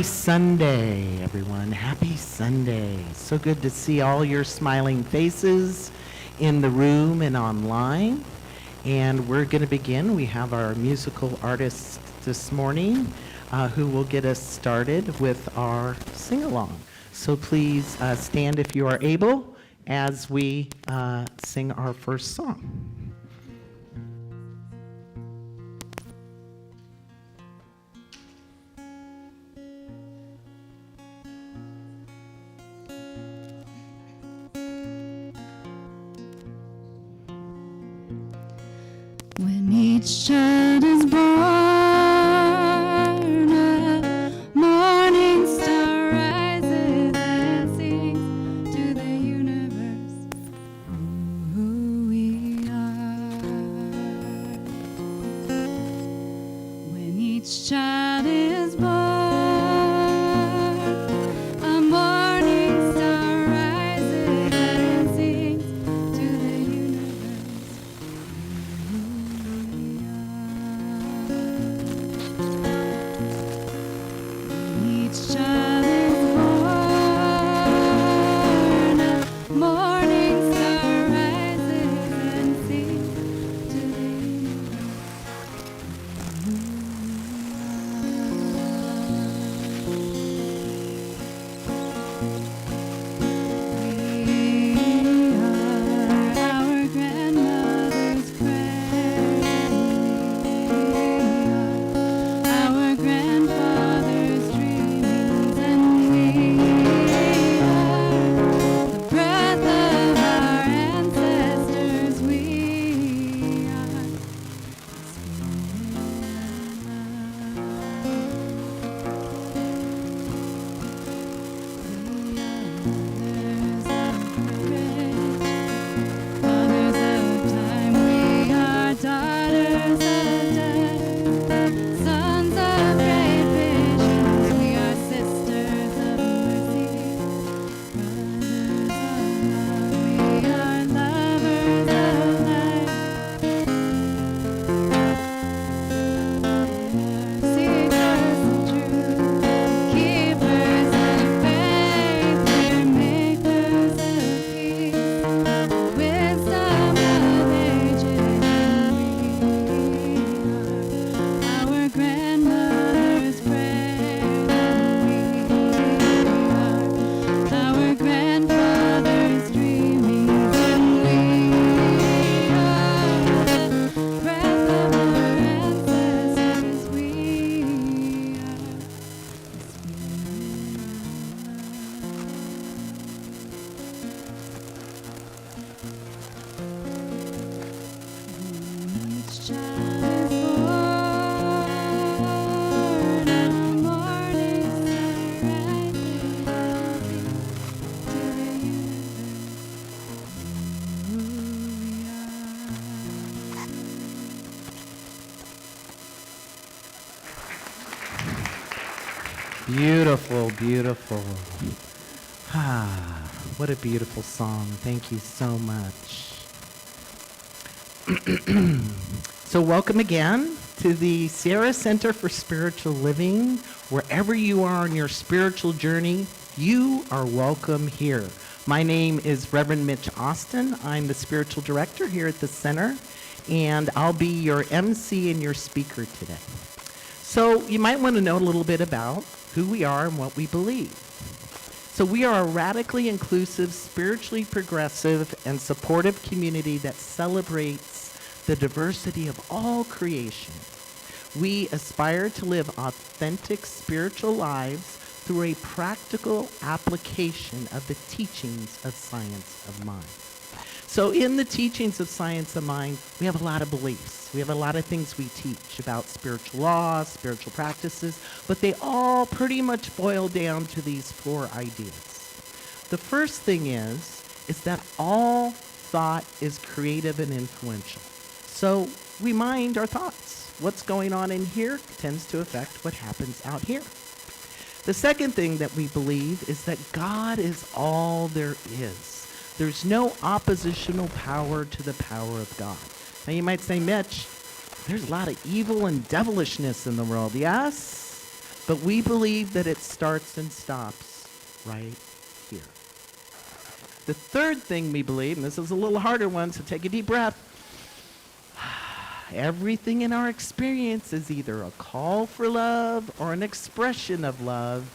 Sunday, everyone. Happy Sunday. So good to see all your smiling faces in the room and online. And we're going to begin. We have our musical artists this morning who will get us started with our sing-along. So please stand if you are able as we sing our first song. When each child is born, a morning star rises and sings to the universe who we are. When each child is born, a morning star rises and sings to the universe. Each child is born, a morning star rises and sings to the We are our grandmother's prayers. Our grandfather's dreams, and we are the breath of our ancestors. We are mothers of time. We are daughters of death, sons of great visions. We are sisters of mercy, brothers of love. We are lovers of life. We are seekers of truth, keepers of faith. We're makers of peace, wisdom of ages. We are our grandmother's prayers. We are our grandfather's dreamings, and we are the breath of our ancestors. We are each child is born, a morning star rises to the universe who we are. Beautiful, beautiful. Ah, what a beautiful song. Thank you so much. So welcome again to the Sierra Center for Spiritual Living. Wherever you are on your spiritual journey, you are welcome here. My name is Reverend Mitch Austin. I'm the spiritual director here at the center, and I'll be your MC and your speaker today. So you might want to know a little bit about who we are and what we believe. So we are a radically inclusive, spiritually progressive, and supportive community that celebrates the diversity of all creation. We aspire to live authentic spiritual lives through a practical application of the teachings of science of mind. So in the teachings of science of mind, we have a lot of beliefs. We have a lot of things we teach about spiritual laws, spiritual practices, but they all pretty much boil down to these four ideas. The first thing is that all thought is creative and influential. So we mind our thoughts. What's going on in here tends to affect what happens out here. The second thing that we believe is that God is all there is. There's no oppositional power to the power of God. Now you might say, Mitch, there's a lot of evil and devilishness in the world, yes? But we believe that it starts and stops right here. The third thing we believe, and this is a little harder one, so take a deep breath. Everything in our experience is either a call for love or an expression of love,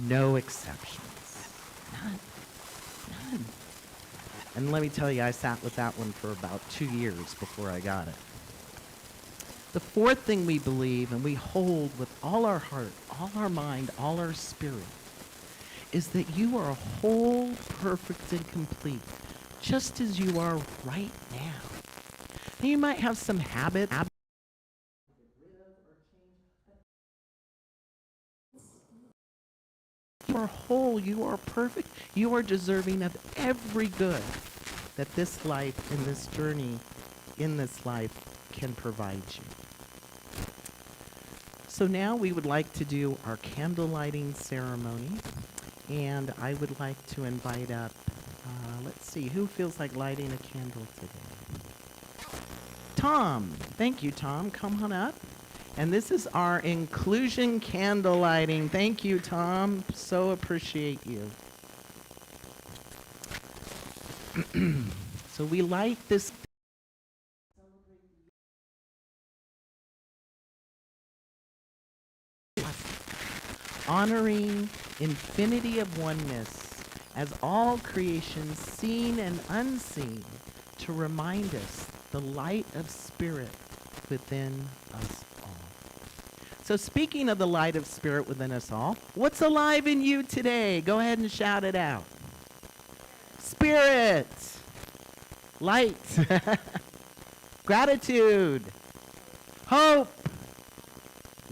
no exceptions. None. None. And let me tell you, I sat with that one for about 2 years before I got it. The fourth thing we believe and we hold with all our heart, all our mind, all our spirit, is that you are whole, perfect, and complete, just as you are right now. Now, you might have some habits. You are whole, you are perfect, you are deserving of every good that this life and this journey in this life can provide you. So now we would like to do our candle lighting ceremony, and I would like to invite up, let's see, who feels like lighting a candle today? Tom. Thank you, Tom. Come on up. And this is our inclusion candle lighting. Thank you, Tom. So appreciate you. So we light this honoring infinity of oneness as all creations seen and unseen to remind us the light of spirit within us all. So speaking of the light of spirit within us all, what's alive in you today? Go ahead and shout it out. Spirit. Light. Gratitude. Hope.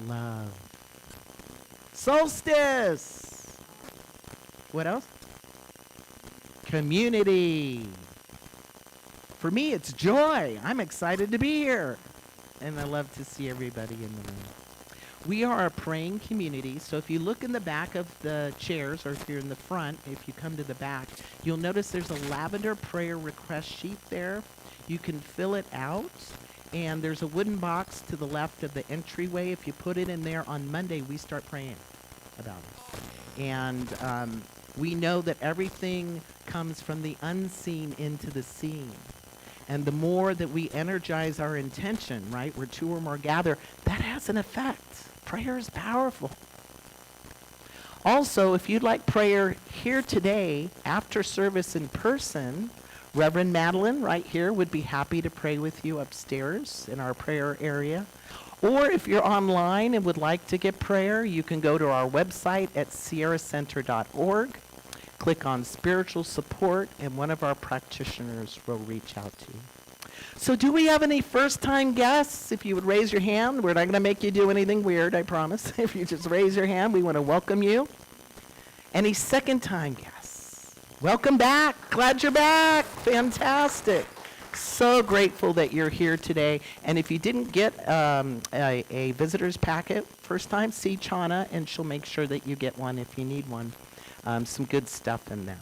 Love. Solstice. What else? Community. For me, it's joy. I'm excited to be here. And I love to see everybody in the room. We are a praying community, so if you look in the back of the chairs, or if you're in the front, if you come to the back, you'll notice there's a lavender prayer request sheet there. You can fill it out, and there's a wooden box to the left of the entryway. If you put it in there on Monday, we start praying about it. And we know that everything comes from the unseen into the seen. And the more that we energize our intention, right, where two or more gather, that has an effect. Prayer is powerful. Also, if you'd like prayer here today, after service in person, Reverend Madeline right here would be happy to pray with you upstairs in our prayer area. Or if you're online and would like to get prayer, you can go to our website at sierracenter.org. Click on spiritual support, and one of our practitioners will reach out to you. So do we have any first-time guests? If you would raise your hand. We're not going to make you do anything weird, I promise. If you just raise your hand, we want to welcome you. Any second-time guests? Welcome back. Glad you're back. Fantastic. So grateful that you're here today. And if you didn't get a visitor's packet first time, see Chana, and she'll make sure that you get one if you need one. Some good stuff in there.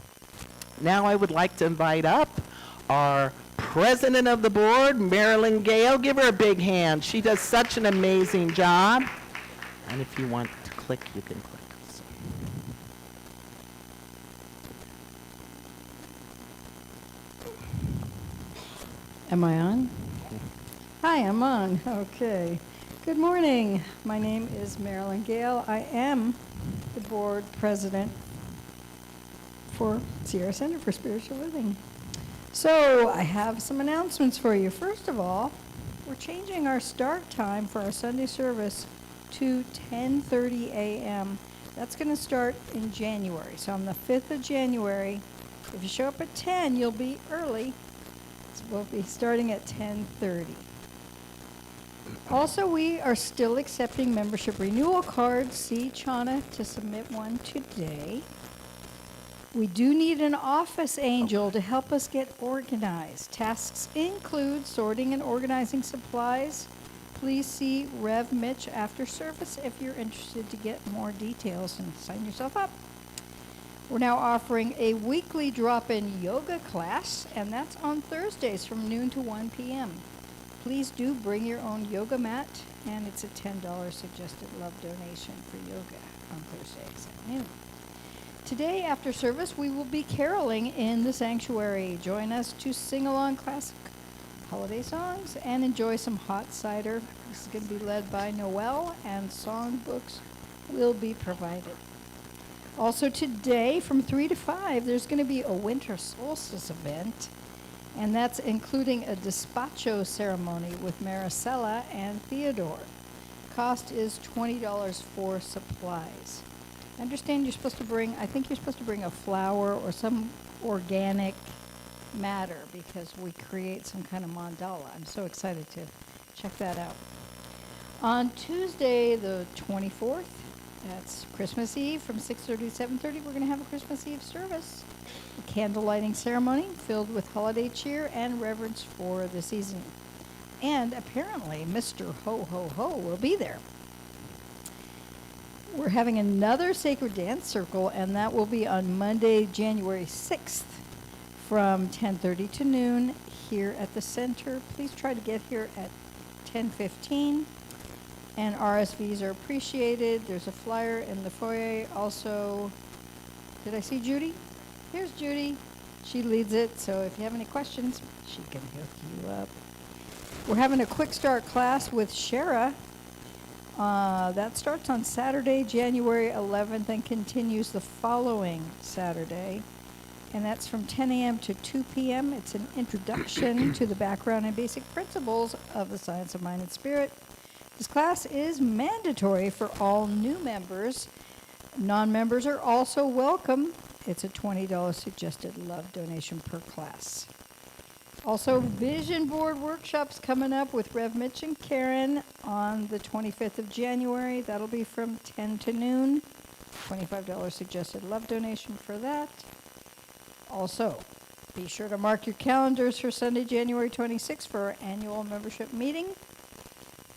Now I would like to invite up our president of the board, Marilyn Gale. Give her a big hand. She does such an amazing job. And if you want to click, you can click. So. Am I on? Hi, I'm on. Okay. Good morning. My name is Marilyn Gale. I am the board president for Sierra Center for Spiritual Living. So I have some announcements for you. First of all, we're changing our start time for our Sunday service to 10:30 a.m. That's going to start in January. So on the 5th of January, if you show up at 10, you'll be early. So we'll be starting at 10:30. Also, we are still accepting membership renewal cards. See Chana to submit one today. We do need an office angel to help us get organized. Tasks include sorting and organizing supplies. Please see Rev Mitch after service if you're interested to get more details and sign yourself up. We're now offering a weekly drop-in yoga class, and that's on Thursdays from noon to 1 p.m. Please do bring your own yoga mat, and it's a $10 suggested love donation for yoga on Thursdays at noon. Today, after service, we will be caroling in the sanctuary. Join us to sing along classic holiday songs and enjoy some hot cider. This is going to be led by Noel, and songbooks will be provided. Also today, from 3 to 5, there's going to be a winter solstice event, and that's including a despacho ceremony with Maricela and Theodore. Cost is $20 for supplies. I understand you're supposed to bring, I think you're supposed to bring a flower or some organic matter because we create some kind of mandala. I'm so excited to check that out. On Tuesday, the 24th, that's Christmas Eve from 6:30 to 7:30, we're going to have a Christmas Eve service. A candle lighting ceremony filled with holiday cheer and reverence for the season. And apparently, Mr. Ho Ho Ho will be there. We're having another Sacred Dance Circle, and that will be on Monday, January 6th from 10:30 to noon here at the center. Please try to get here at 10:15, and RSVs are appreciated. There's a flyer in the foyer. Also, did I see Judy? Here's Judy. She leads it, so if you have any questions, she can hook you up. We're having a quick start class with Shara. That starts on Saturday, January 11th, and continues the following Saturday. And that's from 10 a.m. to 2 p.m. It's an introduction to the background and basic principles of the science of mind and spirit. This class is mandatory for all new members. Non-members are also welcome. It's a $20 suggested love donation per class. Also, vision board workshops coming up with Rev Mitch and Karen on the 25th of January. That'll be from 10 to noon. $25 suggested love donation for that. Also, be sure to mark your calendars for Sunday, January 26th for our annual membership meeting.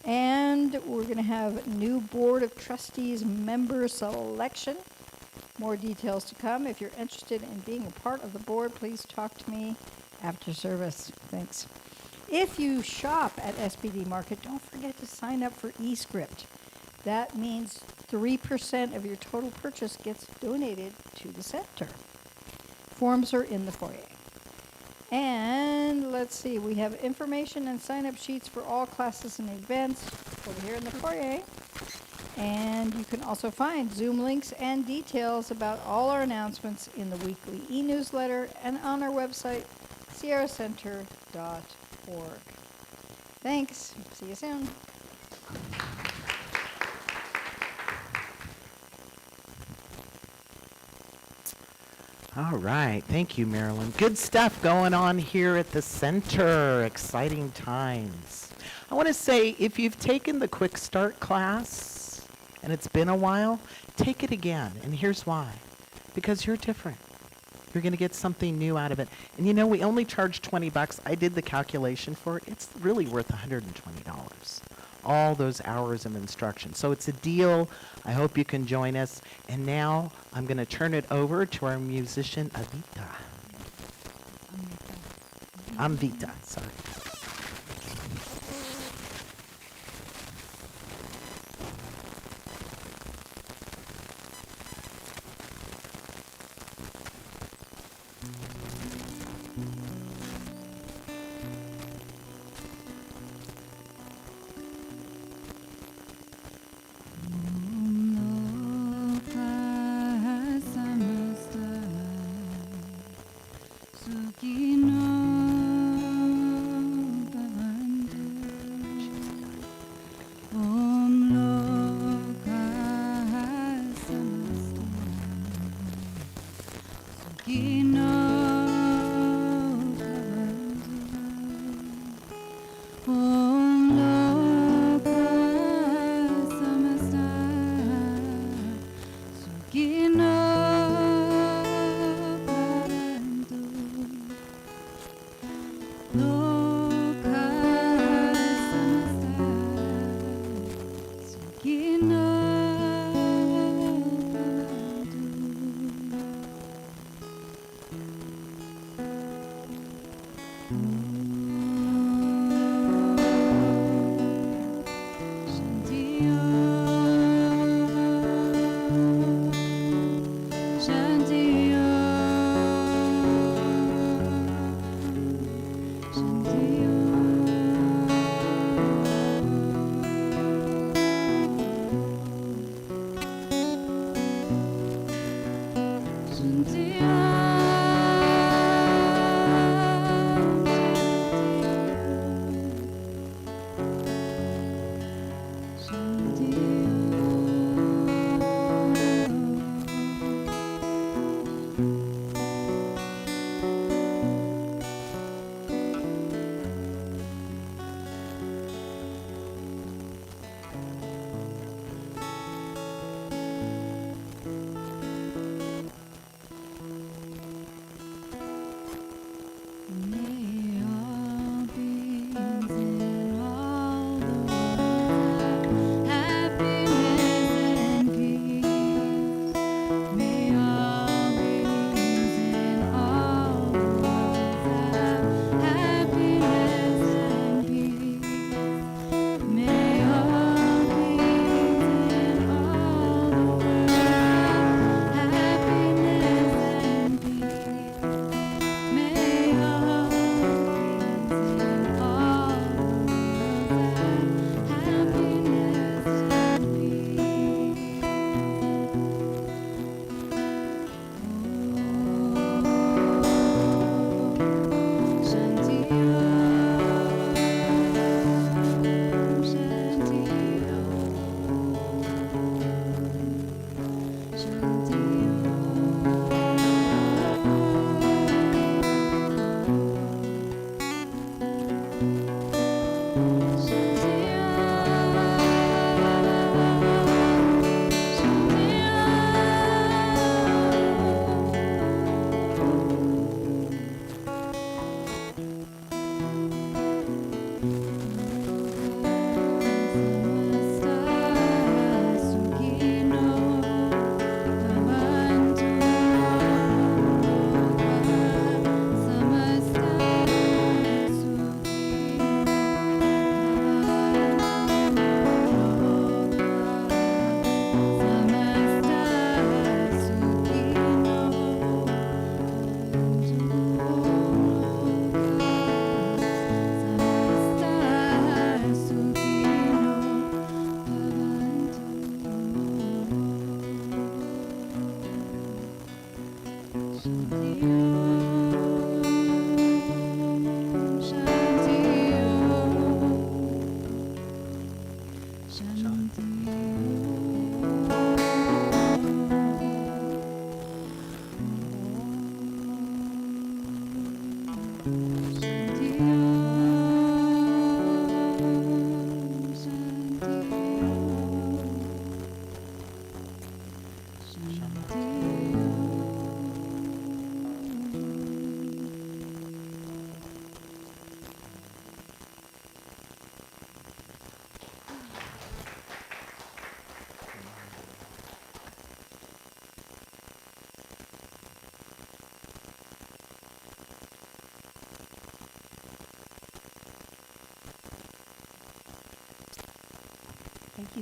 And we're going to have new Board of Trustees member selection. More details to come. If you're interested in being a part of the board, please talk to me after service. Thanks. If you shop at SBD Market, don't forget to sign up for eScript. That means 3% of your total purchase gets donated to the center. Forms are in the foyer. And let's see, we have information and sign-up sheets for all classes and events over here in the foyer. And you can also find Zoom links and details about all our announcements in the weekly e-newsletter and on our website, sierracenter.org. Thanks. See you soon. All right. Thank you, Marilyn. Good stuff going on here at the center. Exciting times. I want to say, if you've taken the Quick Start class and it's been a while, take it again. And here's why. Because you're different. You're going to get something new out of it. And you know, we only charge $20. I did the calculation for it. It's really worth $120. All those hours of instruction. So it's a deal. I hope you can join us. And now I'm going to turn it over to our musician, Avita. Amvita, sorry. Sukino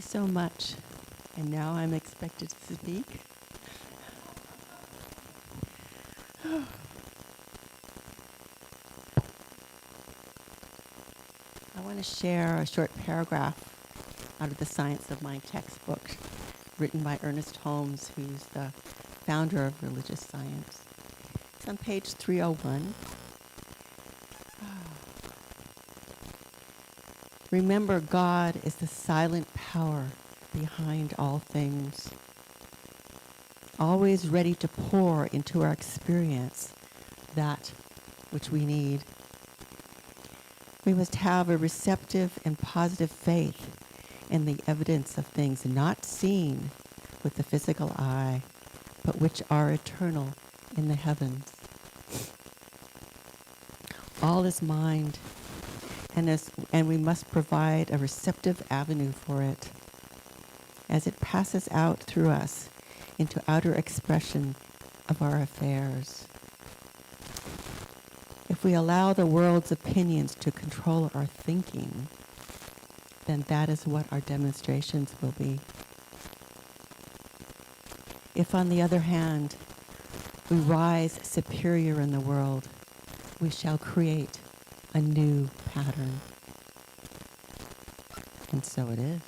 so much. And now I'm expected to speak. I want to share a short paragraph out of the Science of Mind textbook written by Ernest Holmes, who's the founder of religious science. It's on page 301. Remember, God is the silent power behind all things, always ready to pour into our experience that which we need. We must have a receptive and positive faith in the evidence of things not seen with the physical eye, but which are eternal in the heavens. All is mind, and we must provide a receptive avenue for it as it passes out through us into outer expression of our affairs. If we allow the world's opinions to control our thinking, then that is what our demonstrations will be. If, on the other hand, we rise superior in the world, we shall create a new pattern. And so it is.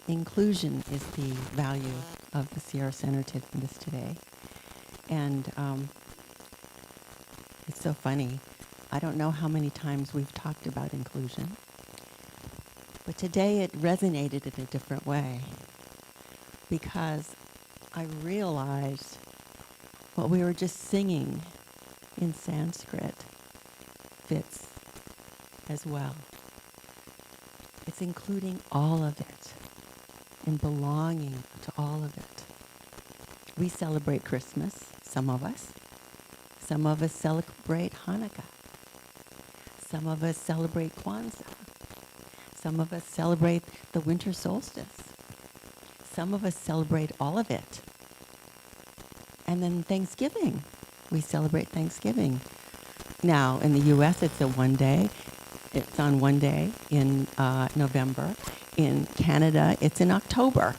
Inclusion is the value of the Sierra Center today. And it's so funny. I don't know how many times we've talked about inclusion, but today it resonated in a different way because I realized what we were just singing in Sanskrit fits as well. It's including all of it and belonging to all of it. We celebrate Christmas, some of us. Some of us celebrate Hanukkah. Some of us celebrate Kwanzaa. Some of us celebrate the winter solstice. Some of us celebrate all of it. And then Thanksgiving. We celebrate Thanksgiving. Now, in the U.S., it's on one day in November. In Canada, it's in October.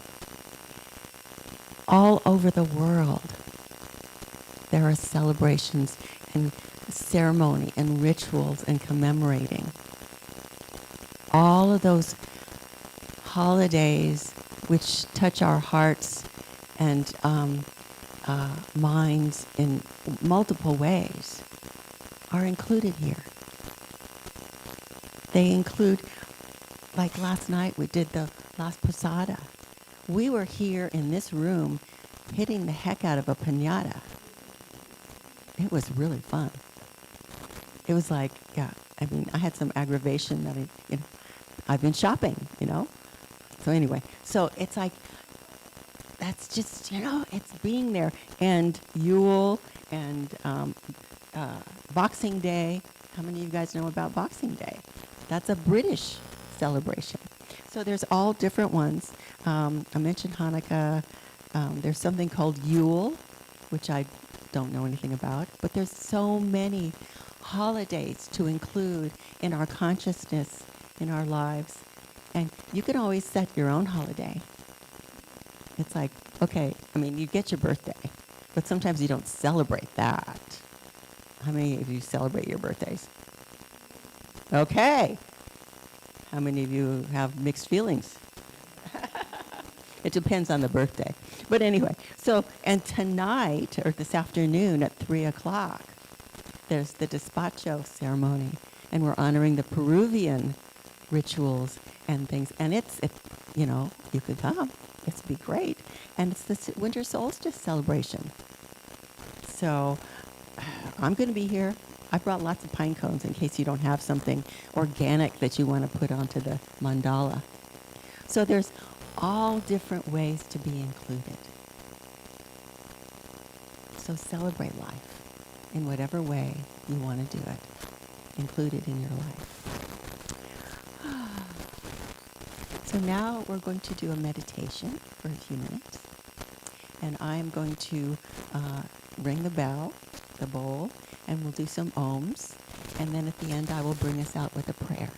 All over the world, there are celebrations and ceremony and rituals and commemorating. All of those holidays which touch our hearts and minds in multiple ways are included here. They include, like last night we did the Las Posada. We were here in this room hitting the heck out of a piñata. It was really fun. It was like, yeah, I mean, I had some aggravation that I've been shopping, So anyway, so it's like, that's just, it's being there. And Yule and Boxing Day. How many of you guys know about Boxing Day? That's a British celebration. So there's all different ones. I mentioned Hanukkah. There's something called Yule, which I don't know anything about. But there's so many holidays to include in our consciousness, in our lives. And you can always set your own holiday. It's like, okay, I mean, you get your birthday, but sometimes you don't celebrate that. How many of you celebrate your birthdays? Okay. How many of you have mixed feelings? It depends on the birthday. But anyway, and tonight, or this afternoon at 3 o'clock, there's the despacho ceremony, and we're honoring the Peruvian rituals and things. And you could come. It's be great. And it's the winter solstice celebration. So I'm going to be here. I brought lots of pine cones in case you don't have something organic that you want to put onto the mandala. So there's all different ways to be included. So celebrate life in whatever way you want to do it. Include it in your life. So now we're going to do a meditation for a few minutes. And I'm going to ring the bell, the bowl, and we'll do some ohms. And then at the end, I will bring us out with a prayer.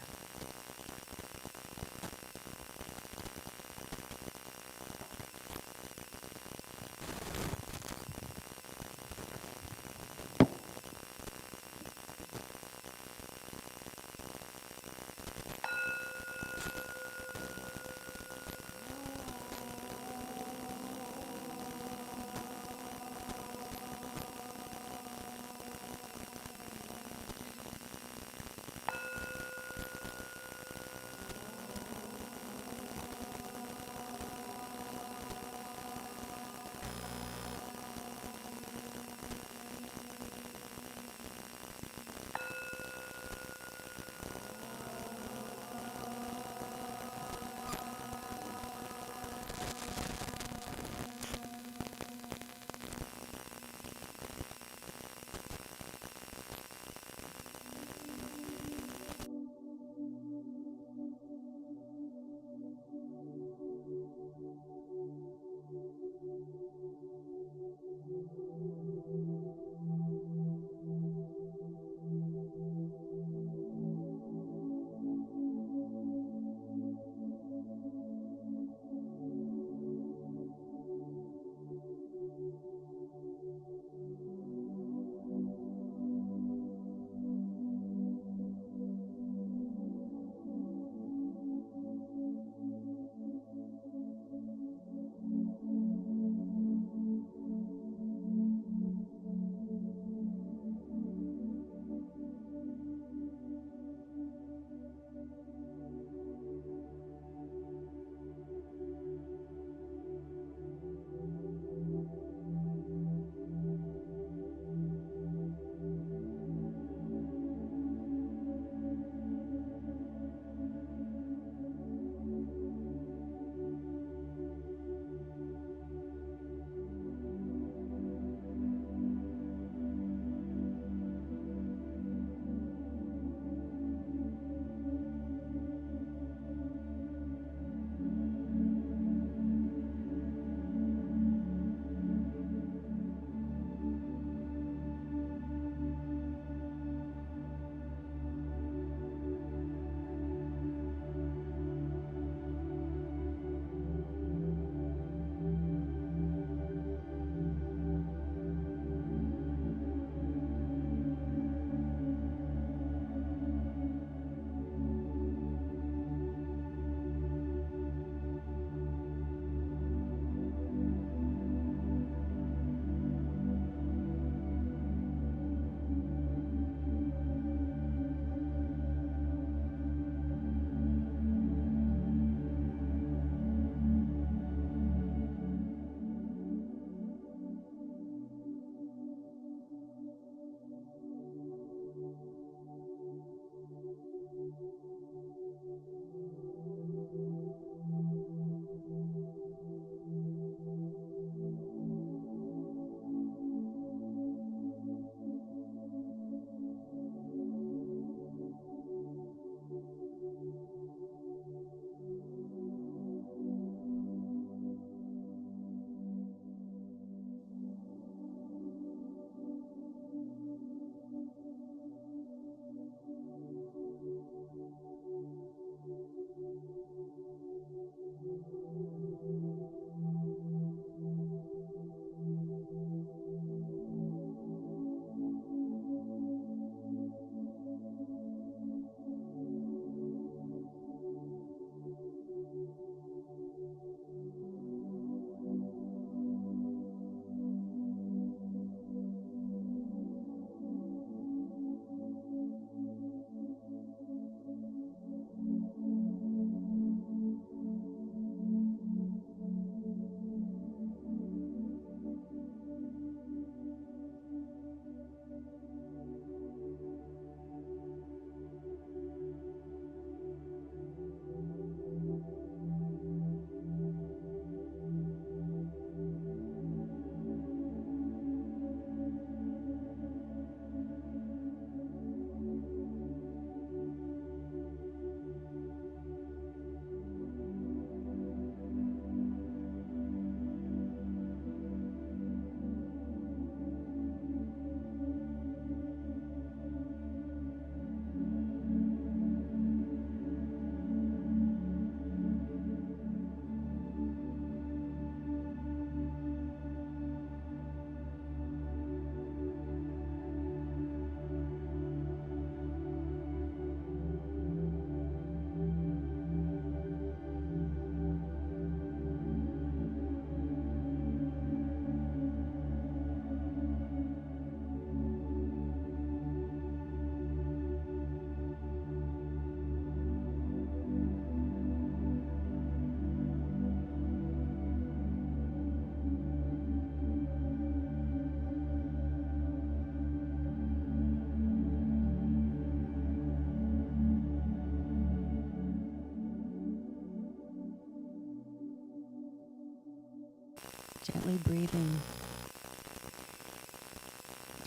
Gently breathing,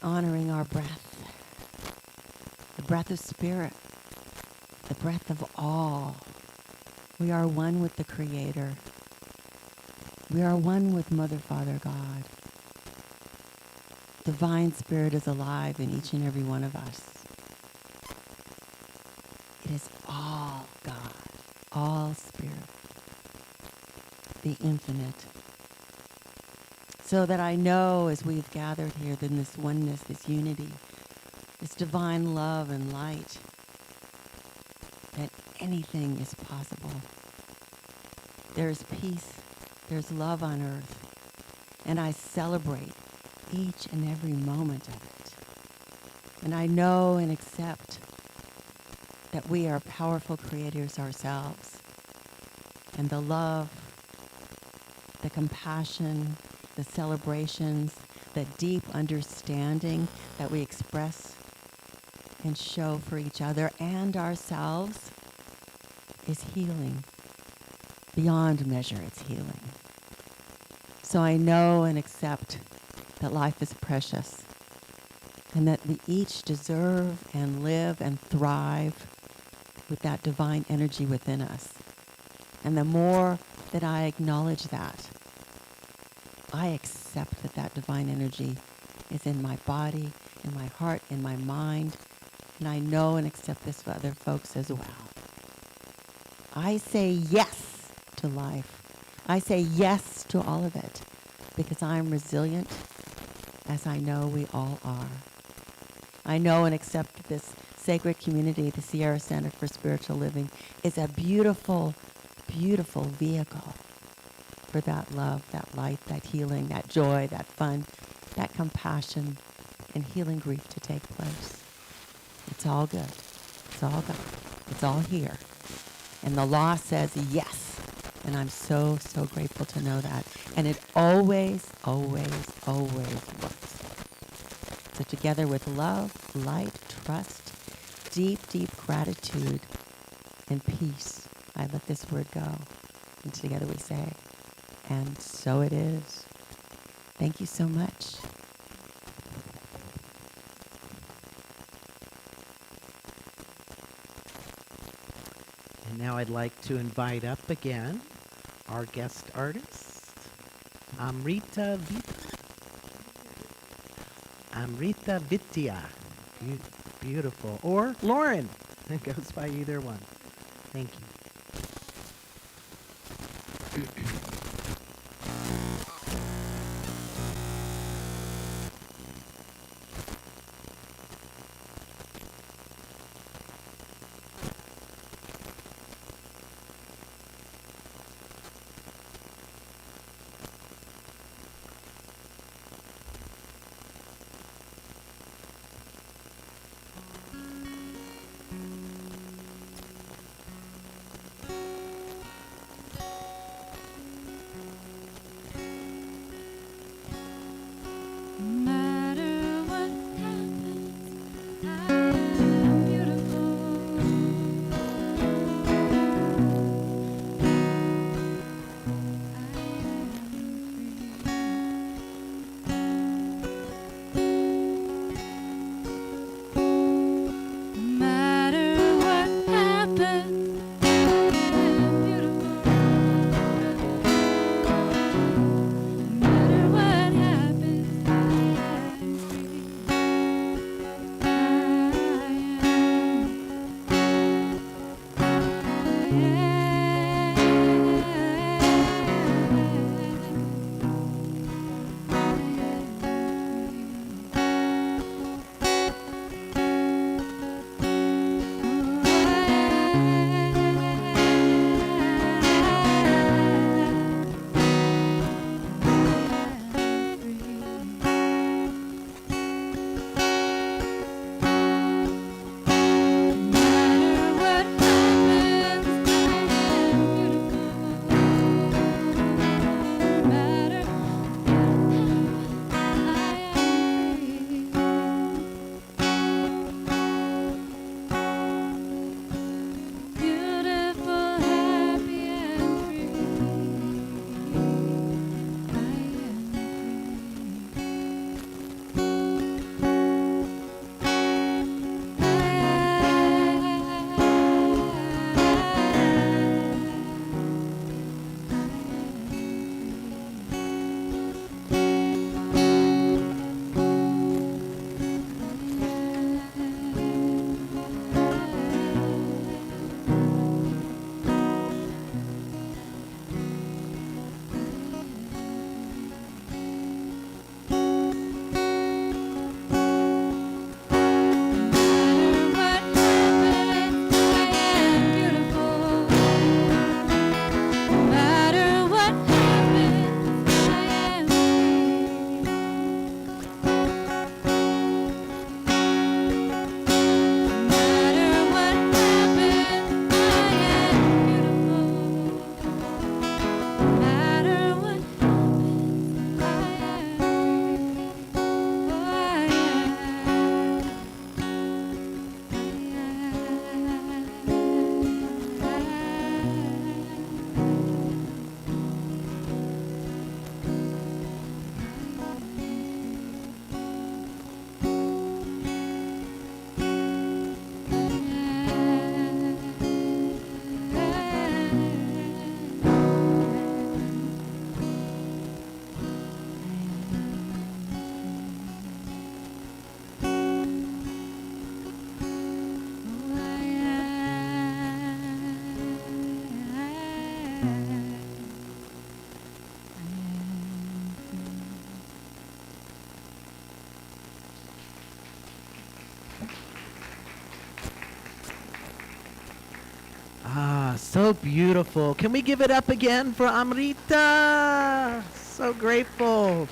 honoring our breath, the breath of spirit, the breath of all. We are one with the Creator. We are one with Mother, Father, God. Divine Spirit is alive in each and every one of us. It is all God, all Spirit, the infinite. So that I know as we've gathered here in this oneness, this unity, this divine love and light, that anything is possible. There is peace, there's love on earth, and I celebrate each and every moment of it. And I know and accept that we are powerful creators ourselves. And the love, the compassion, the celebrations, the deep understanding that we express and show for each other and ourselves is healing. Beyond measure, it's healing. So I know and accept that life is precious and that we each deserve and live and thrive with that divine energy within us. And the more that I acknowledge that, I accept that that divine energy is in my body, in my heart, in my mind, and I know and accept this for other folks as well. I say yes to life. I say yes to all of it because I'm resilient, as I know we all are. I know and accept this sacred community, the Sierra Center for Spiritual Living, is a beautiful, beautiful vehicle for that love, that light, that healing, that joy, that fun, that compassion, and healing grief to take place. It's all good. It's all God. It's all here. And the law says yes. And I'm so, so grateful to know that. And it always, always, always works. So together with love, light, trust, deep, deep gratitude, and peace, I let this word go. And together we say, and so it is. Thank you so much. And now I'd like to invite up again our guest artist, Amrita Vidya. Beautiful. Or Lauren. It goes by either one. Thank you. matter what happens, I am beautiful. No matter what happens, I am beautiful. No matter what happens, I am free. No matter what happens, So beautiful. Can we give it up again for Amrita? So grateful.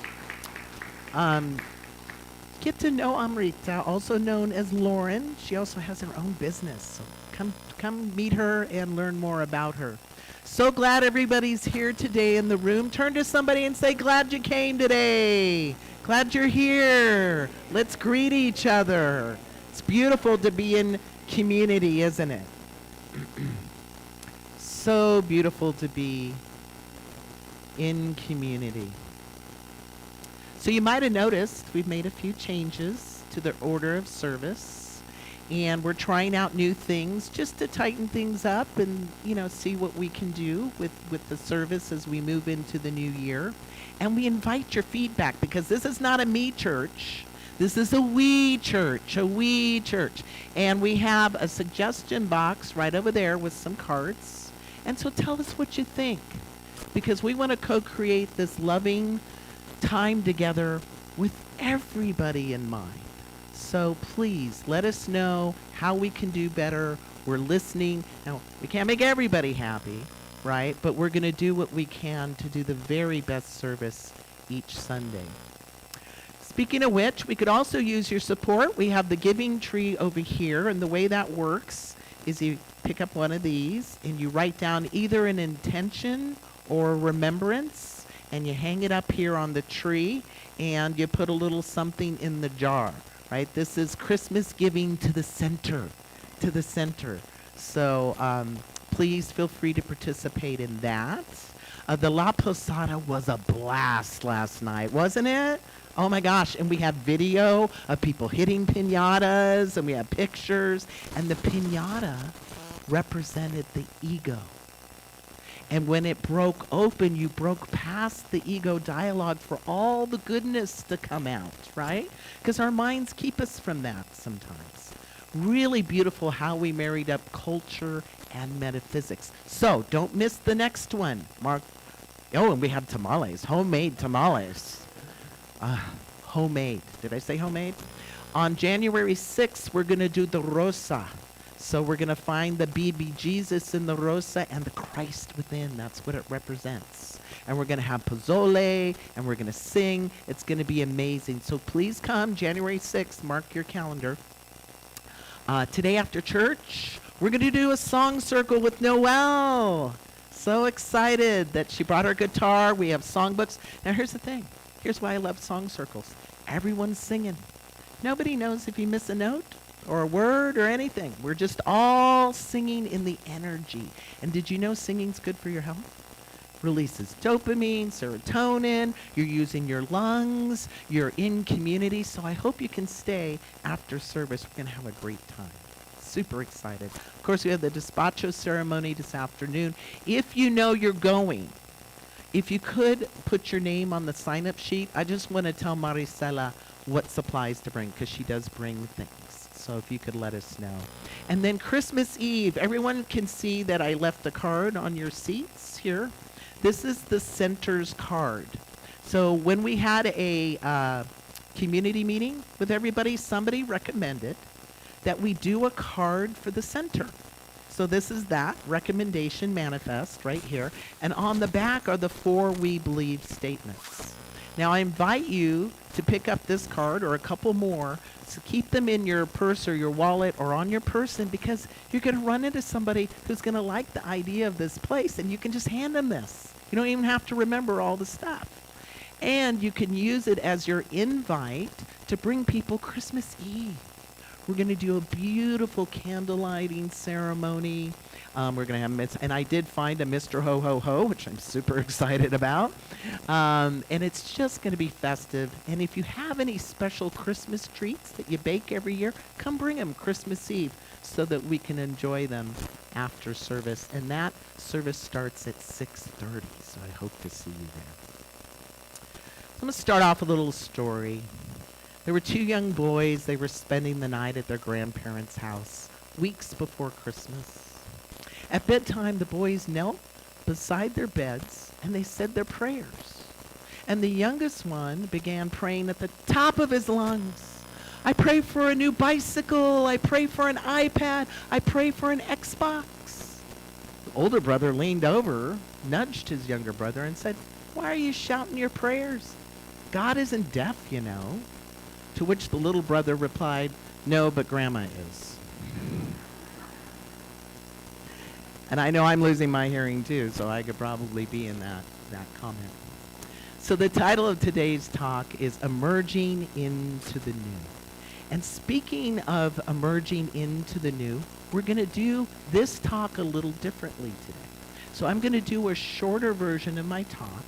Get to know Amrita, also known as Lauren. She also has her own business. So come meet her and learn more about her. So glad everybody's here today in the room. Turn to somebody and say, glad you came today. Glad you're here. Let's greet each other. It's beautiful to be in community, isn't it? So beautiful to be in community. So you might have noticed we've made a few changes to the order of service, and we're trying out new things just to tighten things up and, see what we can do with the service as we move into the new year. And we invite your feedback, because this is not a me church. This is a we church, And we have a suggestion box right over there with some cards. And so tell us what you think, because we want to co-create this loving time together with everybody in mind. So please let us know how we can do better. We're listening. Now, we can't make everybody happy, right? But we're going to do what we can to do the very best service each Sunday. Speaking of which, we could also use your support. We have the giving tree over here, and the way that works is you pick up one of these and you write down either an intention or remembrance, and you hang it up here on the tree, and you put a little something in the jar, right? This is Christmas giving to the center, So please feel free to participate in that. The La Posada was a blast last night, wasn't it? Oh my gosh, and we had video of people hitting piñatas, and we had pictures, and the piñata represented the ego. And when it broke open, you broke past the ego dialogue for all the goodness to come out, right? Because our minds keep us from that sometimes. Really beautiful how we married up culture and metaphysics. So don't miss the next one. Mark. Oh, and we had tamales, homemade tamales. Homemade. Did I say homemade? On January 6th, we're going to do the Rosa. So we're going to find the baby Jesus in the Rosa and the Christ within. That's what it represents. And we're going to have pozole, and we're going to sing. It's going to be amazing. So please come January 6th. Mark your calendar. Today after church, we're going to do a song circle with Noelle. So excited that she brought her guitar. We have songbooks. Now here's the thing. Here's why I love song circles. Everyone's singing. Nobody knows if you miss a note or a word or anything. We're just all singing in the energy. And did you know singing's good for your health? Releases dopamine, serotonin, you're using your lungs, you're in community. So I hope you can stay after service. We're going to have a great time. Super excited. Of course, we have the despacho ceremony this afternoon. If you know you're going, if you could put your name on the sign-up sheet, I just want to tell Maricela what supplies to bring, because she does bring things. So if you could let us know. And then Christmas Eve, everyone can see that I left a card on your seats here. This is the center's card. So when we had a community meeting with everybody, somebody recommended that we do a card for the center. So this is that recommendation manifest right here. And on the back are the 4 we believe statements. Now I invite you to pick up this card or a couple more. So keep them in your purse or your wallet or on your person, because you're going to run into somebody who's going to like the idea of this place, and you can just hand them this. You don't even have to remember all the stuff. And you can use it as your invite to bring people Christmas Eve. We're going to do a beautiful candle lighting ceremony. We're going to have, and I did find a Mr. Ho Ho Ho, which I'm super excited about. And it's just going to be festive. And if you have any special Christmas treats that you bake every year, come bring them Christmas Eve so that we can enjoy them after service. And that service starts at 6:30, so I hope to see you there. So I'm going to start off with a little story. There were 2 young boys. They were spending the night at their grandparents' house weeks before Christmas. At bedtime, the boys knelt beside their beds and they said their prayers. And the youngest one began praying at the top of his lungs. I pray for a new bicycle. I pray for an iPad. I pray for an Xbox. The older brother leaned over, nudged his younger brother, and said, "Why are you shouting your prayers? God isn't deaf, you know." To which the little brother replied, "No, but Grandma is." And I know I'm losing my hearing too, so I could probably be in that comment. So the title of today's talk is Emerging into the New. And speaking of emerging into the new, we're going to do this talk a little differently today. So I'm going to do a shorter version of my talk,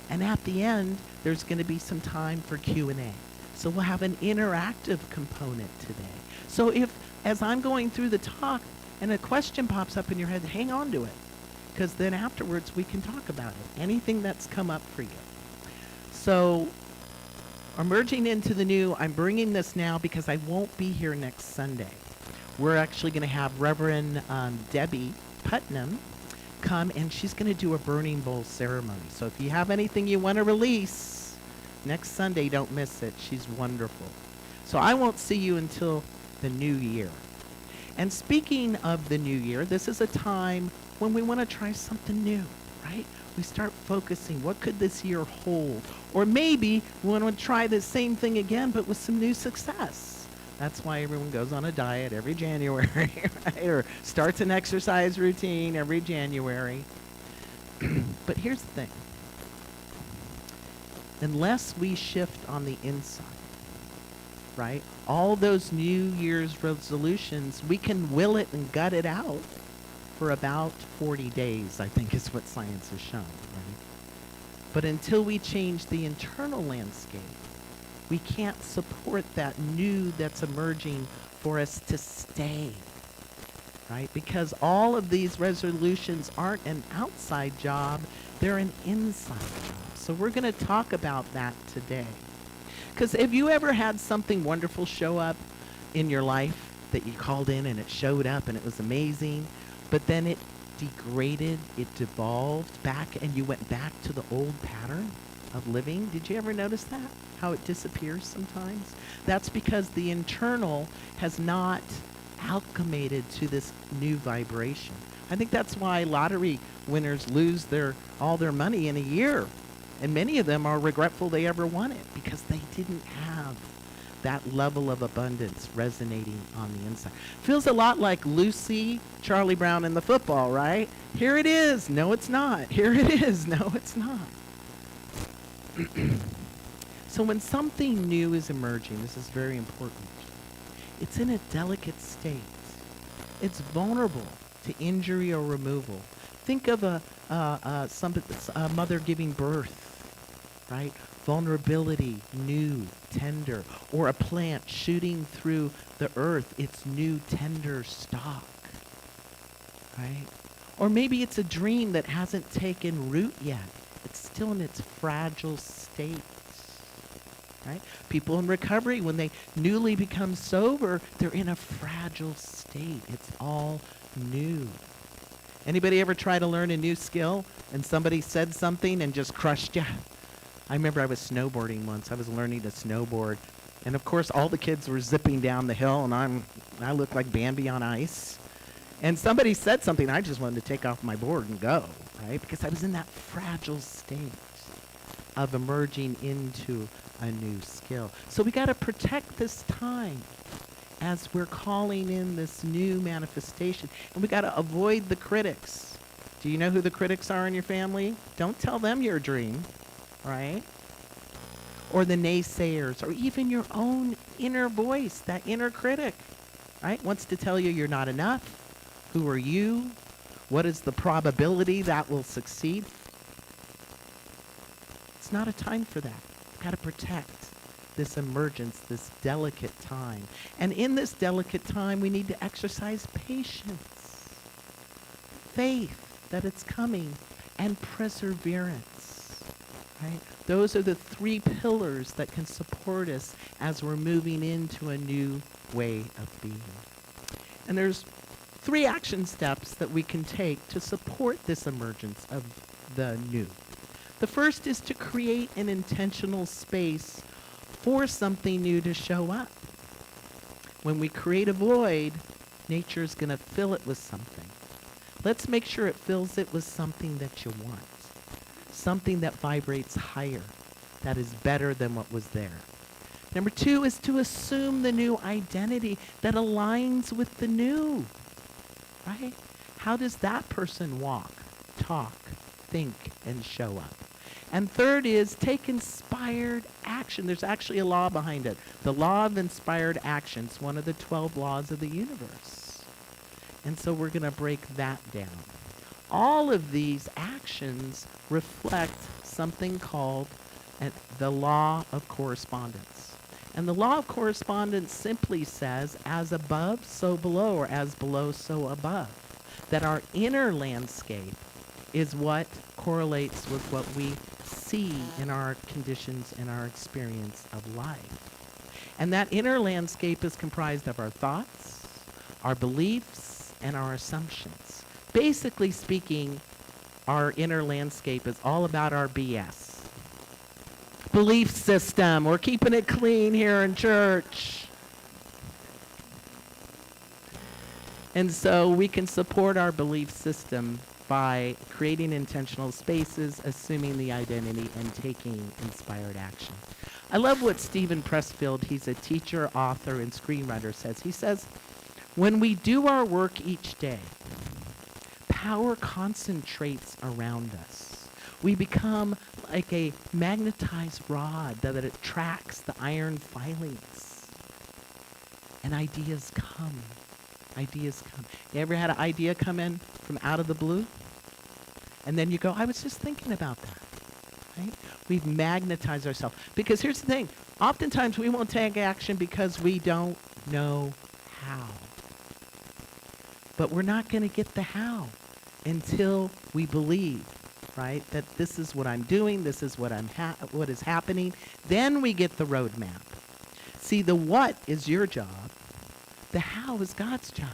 and at the end, there's going to be some time for Q&A. So we'll have an interactive component today. So if, as I'm going through the talk, and a question pops up in your head, hang on to it, because then afterwards we can talk about it, anything that's come up for you. So emerging into the new, I'm bringing this now because I won't be here next Sunday. We're actually going to have Reverend Debbie Putnam come, and she's going to do a burning bowl ceremony. So if you have anything you want to release next Sunday, don't miss it. She's wonderful. So I won't see you until the new year. And speaking of the new year, this is a time when we want to try something new, right? We start focusing, what could this year hold? Or maybe we want to try the same thing again, but with some new success. That's why everyone goes on a diet every January, right? Or starts an exercise routine every January. But here's the thing. Unless we shift on the inside, right? All those New Year's resolutions, we can will it and gut it out for about 40 days, I think is what science has shown, right? But until we change the internal landscape, we can't support that new that's emerging for us to stay, right? Because all of these resolutions aren't an outside job, they're an inside job. So we're going to talk about that today. Because have you ever had something wonderful show up in your life that you called in and it showed up and it was amazing, but then it degraded, it devolved back, and you went back to the old pattern of living? Did you ever notice that? How it disappears sometimes? That's because the internal has not alchemated to this new vibration. I think that's why lottery winners lose all their money in a year. And many of them are regretful they ever won it because they didn't have that level of abundance resonating on the inside. Feels a lot like Lucy, Charlie Brown, and the football, right? Here it is. No, it's not. Here it is. No, it's not. So when something new is emerging, this is very important. It's in a delicate state. It's vulnerable to injury or removal. Think of a mother giving birth. Right? Vulnerability, new, tender. Or a plant shooting through the earth, its new, tender stalk. Right? Or maybe it's a dream that hasn't taken root yet. It's still in its fragile state. Right? People in recovery, when they newly become sober, they're in a fragile state. It's all new. Anybody ever try to learn a new skill and somebody said something and just crushed you? I remember I was snowboarding once. I was learning to snowboard. And of course, all the kids were zipping down the hill, and I looked like Bambi on ice. And somebody said something, I just wanted to take off my board and go, right? Because I was in that fragile state of emerging into a new skill. So we got to protect this time as we're calling in this new manifestation. And we got to avoid the critics. Do you know who the critics are in your family? Don't tell them your dream. Right? Or the naysayers, or even your own inner voice, that inner critic, right? Wants to tell you you're not enough. Who are you? What is the probability that will succeed? It's not a time for that. You've got to protect this emergence, this delicate time. And in this delicate time, we need to exercise patience, faith that it's coming, and perseverance. Right? Those are the 3 pillars that can support us as we're moving into a new way of being. And there's 3 action steps that we can take to support this emergence of the new. The first is to create an intentional space for something new to show up. When we create a void, nature's going to fill it with something. Let's make sure it fills it with something that you want, something that vibrates higher, that is better than what was there. Number 2 is to assume the new identity that aligns with the new, right? How does that person walk, talk, think, and show up? And third is take inspired action. There's actually a law behind it. The law of inspired action is one of the 12 laws of the universe. And so we're going to break that down. All of these actions reflect something called the law of correspondence. And the law of correspondence simply says, as above, so below, or as below, so above. That our inner landscape is what correlates with what we see in our conditions and our experience of life. And that inner landscape is comprised of our thoughts, our beliefs, and our assumptions. Basically speaking, our inner landscape is all about our BS. Belief system. We're keeping it clean here in church. And so we can support our belief system by creating intentional spaces, assuming the identity, and taking inspired action. I love what Stephen Pressfield, he's a teacher, author, and screenwriter, says. He says, when we do our work each day, power concentrates around us. We become like a magnetized rod that attracts the iron filings. And ideas come. Ideas come. You ever had an idea come in from out of the blue? And then you go, I was just thinking about that. Right? We've magnetized ourselves. Because here's the thing. Oftentimes we won't take action because we don't know how. But we're not going to get the how until we believe, right? That this is what I'm doing, this is what what is happening. Then we get the roadmap. See, the what is your job. The how is God's job.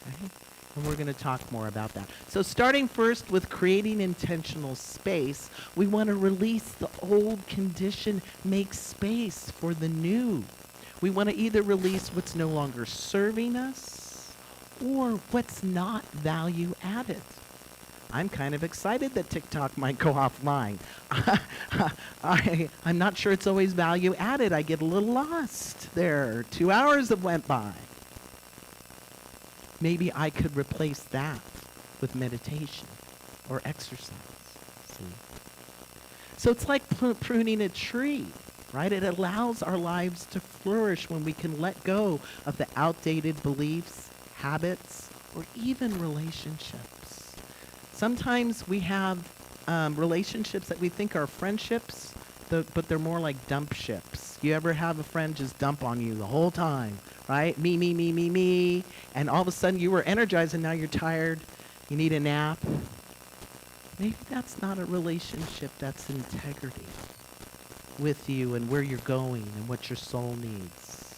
Right? And we're going to talk more about that. So starting first with creating intentional space, we want to release the old condition, make space for the new. We want to either release what's no longer serving us or what's not value added. I'm kind of excited that TikTok might go offline. I'm not sure it's always value added. I get a little lost there. 2 hours have went by. Maybe I could replace that with meditation or exercise. See? So it's like pruning a tree, right? It allows our lives to flourish when we can let go of the outdated beliefs, habits, or even relationships. Sometimes we have relationships that we think are friendships, but they're more like dump ships. You ever have a friend just dump on you the whole time, right? Me, me, me, me, me. And all of a sudden you were energized and now you're tired. You need a nap. Maybe that's not a relationship, that's integrity with you and where you're going and what your soul needs.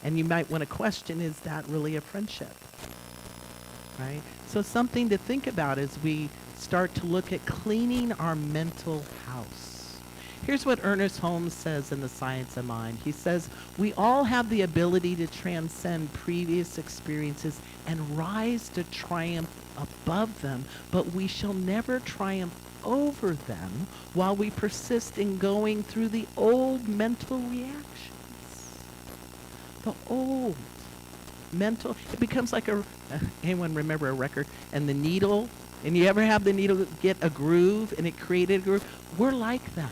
And you might want to question, is that really a friendship? Right? So something to think about as we start to look at cleaning our mental house. Here's what Ernest Holmes says in The Science of Mind. He says, we all have the ability to transcend previous experiences and rise to triumph above them, but we shall never triumph over them while we persist in going through the old mental reactions. The old mental, it becomes like anyone remember a record and the needle, and you ever have the needle get a groove and it created a groove? We're like that.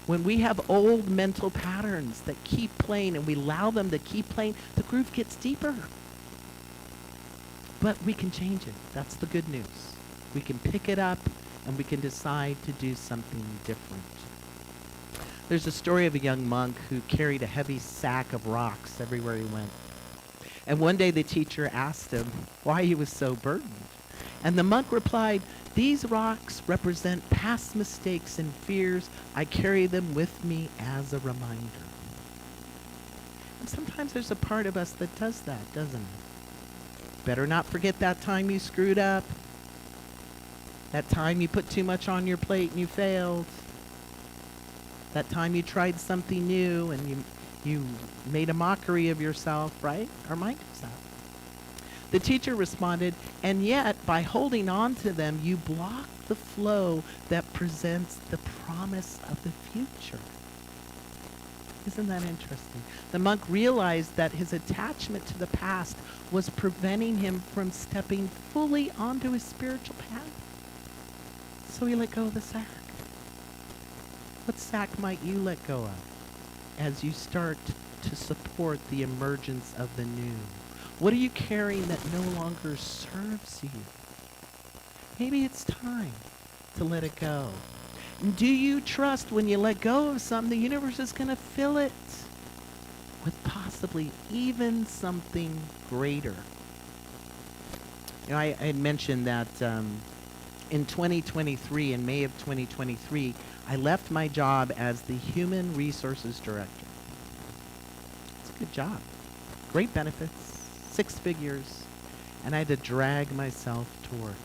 When we have old mental patterns that keep playing and we allow them to keep playing, the groove gets deeper. But we can change it. That's the good news. We can pick it up and we can decide to do something different. There's a story of a young monk who carried a heavy sack of rocks everywhere he went. And one day the teacher asked him why he was so burdened. And the monk replied, these rocks represent past mistakes and fears. I carry them with me as a reminder. And sometimes there's a part of us that does that, doesn't it? Better not forget that time you screwed up. That time you put too much on your plate and you failed. That time you tried something new and you made a mockery of yourself, right? Or mind yourself. The teacher responded, and yet by holding on to them, you block the flow that presents the promise of the future. Isn't that interesting? The monk realized that his attachment to the past was preventing him from stepping fully onto his spiritual path. So he let go of the sack. What sack might you let go of as you start to support the emergence of the new? What are you carrying that no longer serves you? Maybe it's time to let it go. And do you trust when you let go of something, the universe is going to fill it with possibly even something greater? You know, I had mentioned that in 2023, in May of 2023, I left my job as the Human Resources Director. It's a good job. Great benefits, 6 figures, and I had to drag myself to work.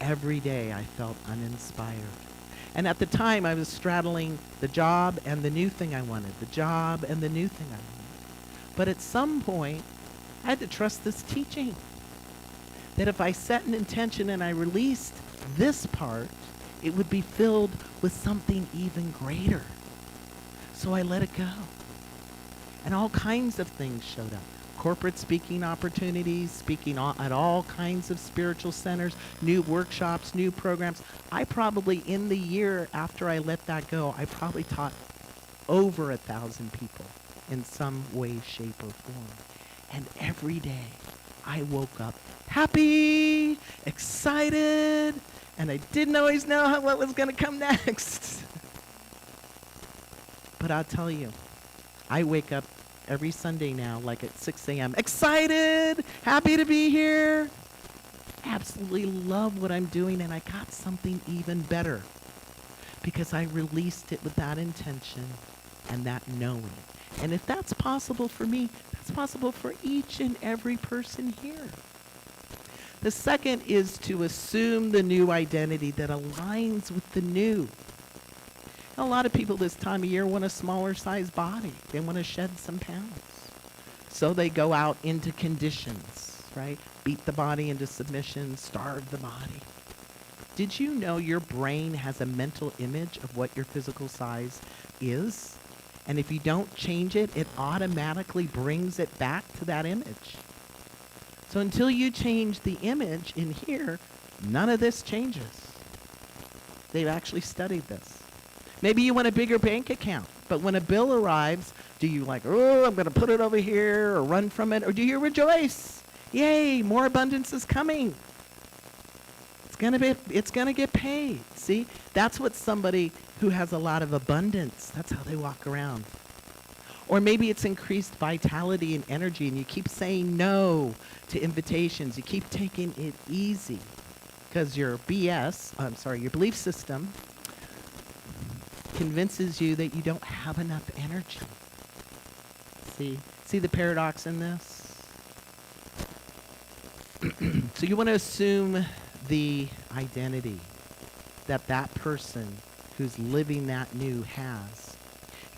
Every day I felt uninspired. And at the time I was straddling the job and the new thing I wanted, the job and the new thing I wanted. But at some point, I had to trust this teaching. That if I set an intention and I released this part, it would be filled with something even greater. So I let it go. And all kinds of things showed up. Corporate speaking opportunities, speaking at all kinds of spiritual centers, new workshops, new programs. I probably, in the year after I let that go, I probably taught over 1,000 people in some way, shape, or form. And every day I woke up happy, excited, and I didn't always know what was going to come next. But I'll tell you, I wake up every Sunday now, like at 6 a.m., excited, happy to be here. Absolutely love what I'm doing, and I got something even better because I released it with that intention and that knowing. And if that's possible for me, that's possible for each and every person here. The second is to assume the new identity that aligns with the new. A lot of people this time of year want a smaller size body. They want to shed some pounds. So they go out into conditions, right? Beat the body into submission, starve the body. Did you know your brain has a mental image of what your physical size is? And if you don't change it, it automatically brings it back to that image. So until you change the image in here, none of this changes. They've actually studied this. Maybe you want a bigger bank account, but when a bill arrives, do you like, oh, I'm going to put it over here or run from it? Or do you rejoice? Yay, more abundance is coming. It's going to get paid. See, that's what somebody who has a lot of abundance, that's how they walk around. Or maybe it's increased vitality and energy, and you keep saying no to invitations. You keep taking it easy because your your belief system convinces you that you don't have enough energy. See the paradox in this? So you want to assume the identity that that person who's living that new has.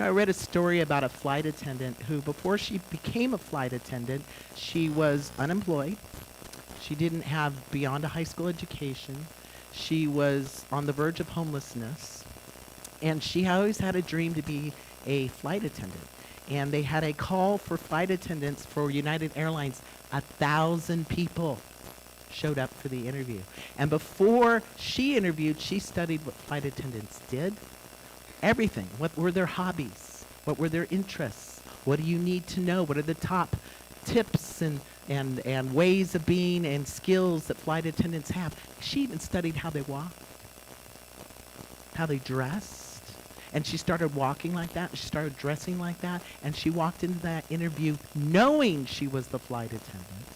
I read a story about a flight attendant who, before she became a flight attendant, she was unemployed. She didn't have beyond a high school education. She was on the verge of homelessness. And she always had a dream to be a flight attendant. And they had a call for flight attendants for United Airlines. 1,000 people showed up for the interview. And before she interviewed, she studied what flight attendants did. Everything. What were their hobbies? What were their interests? What do you need to know? What are the top tips and ways of being and skills that flight attendants have? She even studied how they walked, how they dressed. And she started walking like that. She started dressing like that. And she walked into that interview knowing she was the flight attendant.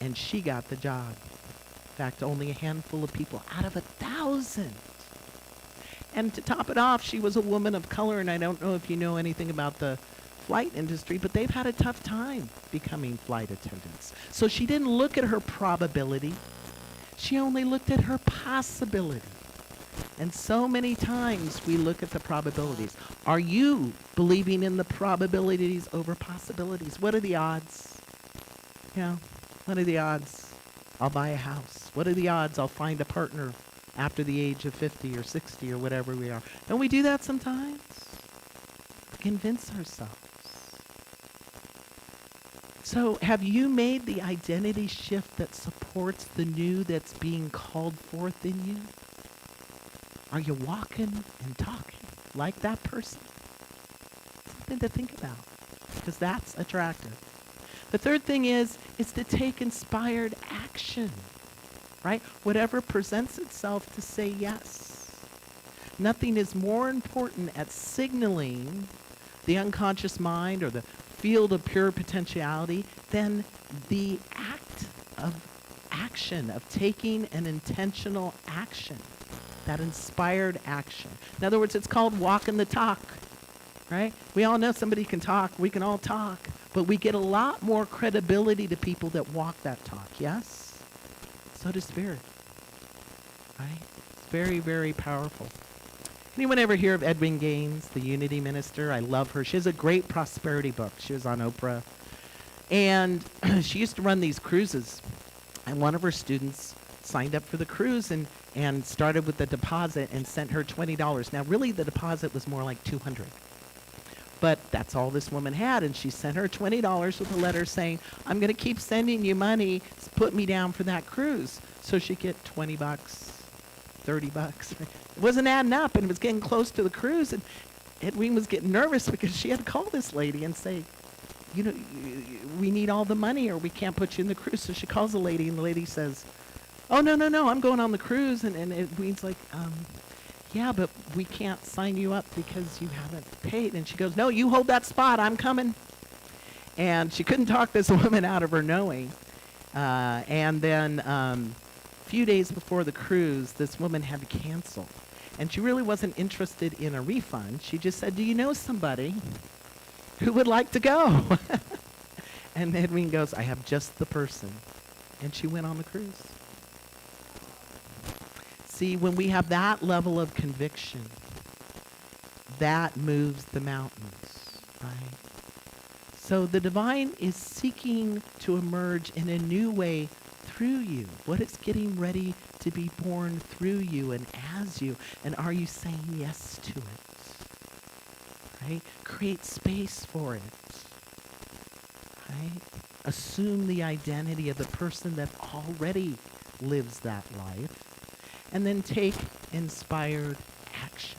And she got the job. In fact, only a handful of people out of 1,000. And to top it off, she was a woman of color. And I don't know if you know anything about the flight industry, but they've had a tough time becoming flight attendants. So she didn't look at her probability. She only looked at her possibility. And so many times we look at the probabilities. Are you believing in the probabilities over possibilities? What are the odds? Yeah. What are the odds I'll buy a house? What are the odds I'll find a partner after the age of 50 or 60 or whatever we are? Don't we do that sometimes? We convince ourselves. So have you made the identity shift that supports the new that's being called forth in you? Are you walking and talking like that person? Something to think about, because that's attractive. The third thing is to take inspired action, right? Whatever presents itself, to say yes. Nothing is more important at signaling the unconscious mind or the field of pure potentiality than the act of action, of taking an intentional action, that inspired action. In other words, it's called walking the talk, right? We all know somebody can talk. We can all talk. But we get a lot more credibility to people that walk that talk, yes? So does Spirit, right? It's very, very powerful. Anyone ever hear of Edwin Gaines, the Unity Minister? I love her. She has a great prosperity book. She was on Oprah. And she used to run these cruises. And one of her students signed up for the cruise and started with the deposit and sent her $20. Now, really, the deposit was more like $200. But that's all this woman had, and she sent her $20 with a letter saying, I'm going to keep sending you money. Put me down for that cruise. So she'd get $20, $30. It wasn't adding up, and it was getting close to the cruise, and Edwin was getting nervous because she had to call this lady and say, you know, we need all the money or we can't put you in the cruise. So she calls the lady, and the lady says, oh, no, I'm going on the cruise. And Edwin's like, yeah, but we can't sign you up because you haven't paid. And she goes, no, you hold that spot. I'm coming. And she couldn't talk this woman out of her knowing. And then a few days before the cruise, this woman had to cancel. And she really wasn't interested in a refund. She just said, do you know somebody who would like to go? And Edwin goes, I have just the person. And she went on the cruise. See, when we have that level of conviction, that moves the mountains, right? So the divine is seeking to emerge in a new way through you. What is getting ready to be born through you and as you? And are you saying yes to it? Right? Create space for it. Right? Assume the identity of the person that already lives that life. And then take inspired action.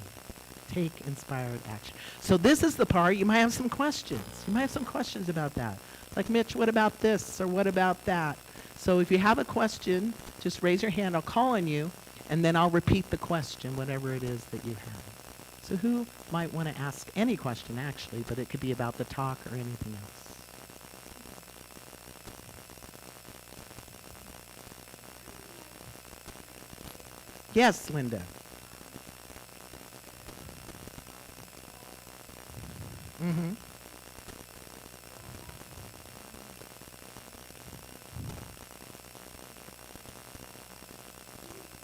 Take inspired action. So this is the part, you might have some questions. You might have some questions about that. Like, Mitch, what about this? Or what about that? So if you have a question, just raise your hand. I'll call on you, and then I'll repeat the question, whatever it is that you have. So who might want to ask any question, actually, but it could be about the talk or anything else. Yes, Linda. Mm-hmm.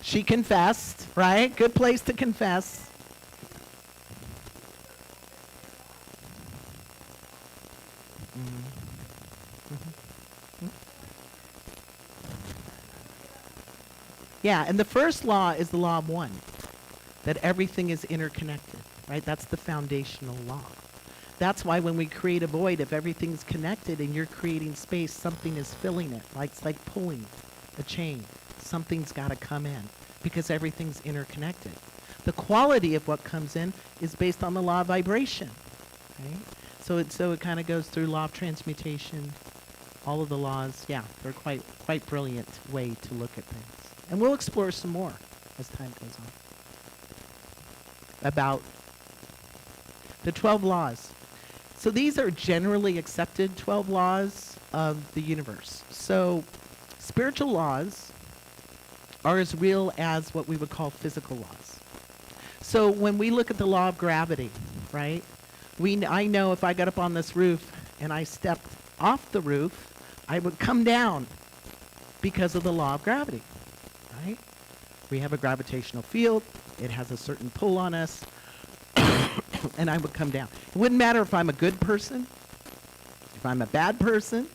She confessed, right? Good place to confess. Yeah, and the first law is the law of one, that everything is interconnected, right? That's the foundational law. That's why when we create a void, if everything's connected and you're creating space, something is filling it. Like it's like pulling a chain. Something's got to come in because everything's interconnected. The quality of what comes in is based on the law of vibration, right? So it kind of goes through law of transmutation, all of the laws. Yeah, they're quite brilliant way to look at things. And we'll explore some more as time goes on about the 12 laws. So these are generally accepted 12 laws of the universe. So spiritual laws are as real as what we would call physical laws. So when we look at the law of gravity, right? I know if I got up on this roof and I stepped off the roof, I would come down because of the law of gravity. Right? We have a gravitational field. It has a certain pull on us. And I would come down. It wouldn't matter if I'm a good person, if I'm a bad person.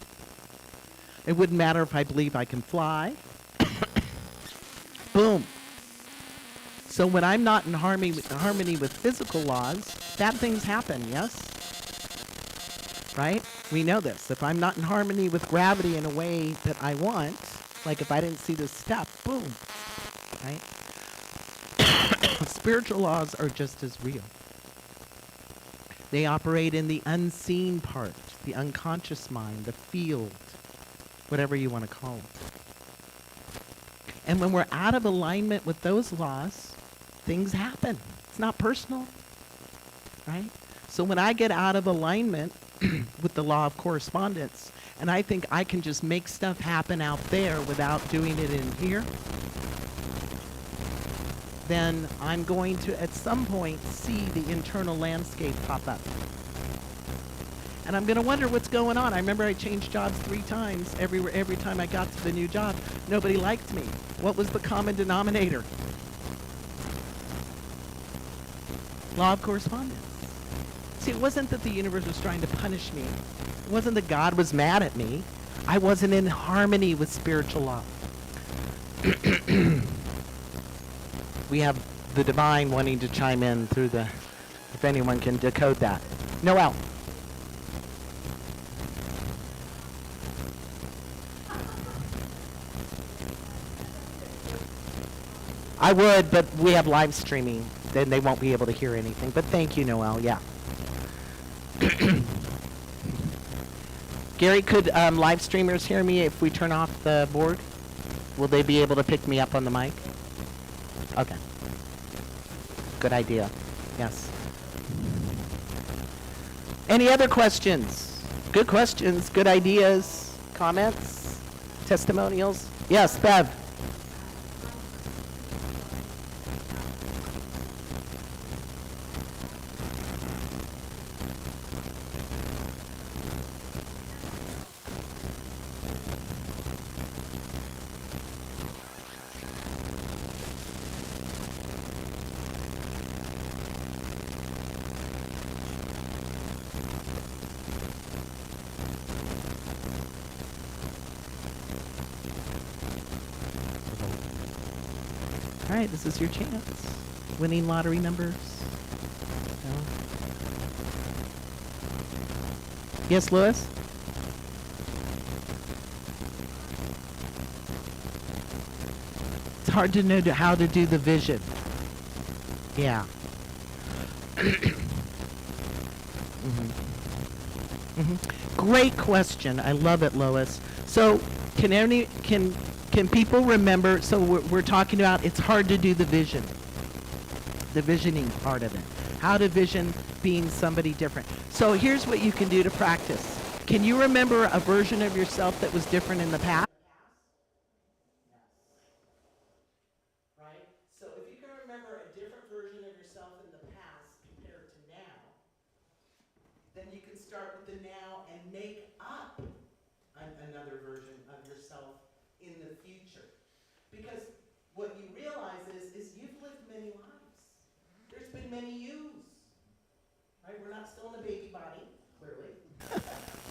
It wouldn't matter if I believe I can fly. Boom. So when I'm not in harmony with physical laws, bad things happen, yes? Right? We know this. If I'm not in harmony with gravity in a way that I want, like if I didn't see this step, boom. Right? Spiritual laws are just as real. They operate in the unseen part, the unconscious mind, the field, whatever you want to call it. And when we're out of alignment with those laws, things happen. It's not personal, right? So when I get out of alignment with the law of correspondence, and I think I can just make stuff happen out there without doing it in here, then I'm going to, at some point, see the internal landscape pop up. And I'm going to wonder what's going on. I remember I changed jobs 3 times. Every time I got to the new job, nobody liked me. What was the common denominator? Law of correspondence. See, it wasn't that the universe was trying to punish me. It wasn't that God was mad at me. I wasn't in harmony with spiritual law. We have the divine wanting to chime in through the, if anyone can decode that. Noel. I would, but we have live streaming. Then they won't be able to hear anything. But thank you, Noel. Yeah. Gary, could live streamers hear me if we turn off the board? Will they be able to pick me up on the mic? Okay. Good idea. Yes. Any other questions? Good questions, good ideas, comments, testimonials? Yes, Bev. All right, this is your chance. Winning lottery numbers. No. Yes, Louis? It's hard to know how to do the vision. Yeah. Great question. I love it, Lois. So can people remember, so we're talking about it's hard to do the vision, the visioning part of it. How to vision being somebody different. So here's what you can do to practice. Can you remember a version of yourself that was different in the past? Right? So if you can remember a different version of yourself in the past compared to now, then you can start with the now and make up another version of yourself in the future. Because what you realize is you've lived many lives. There's been many yous. Right? We're not still in a baby body, clearly.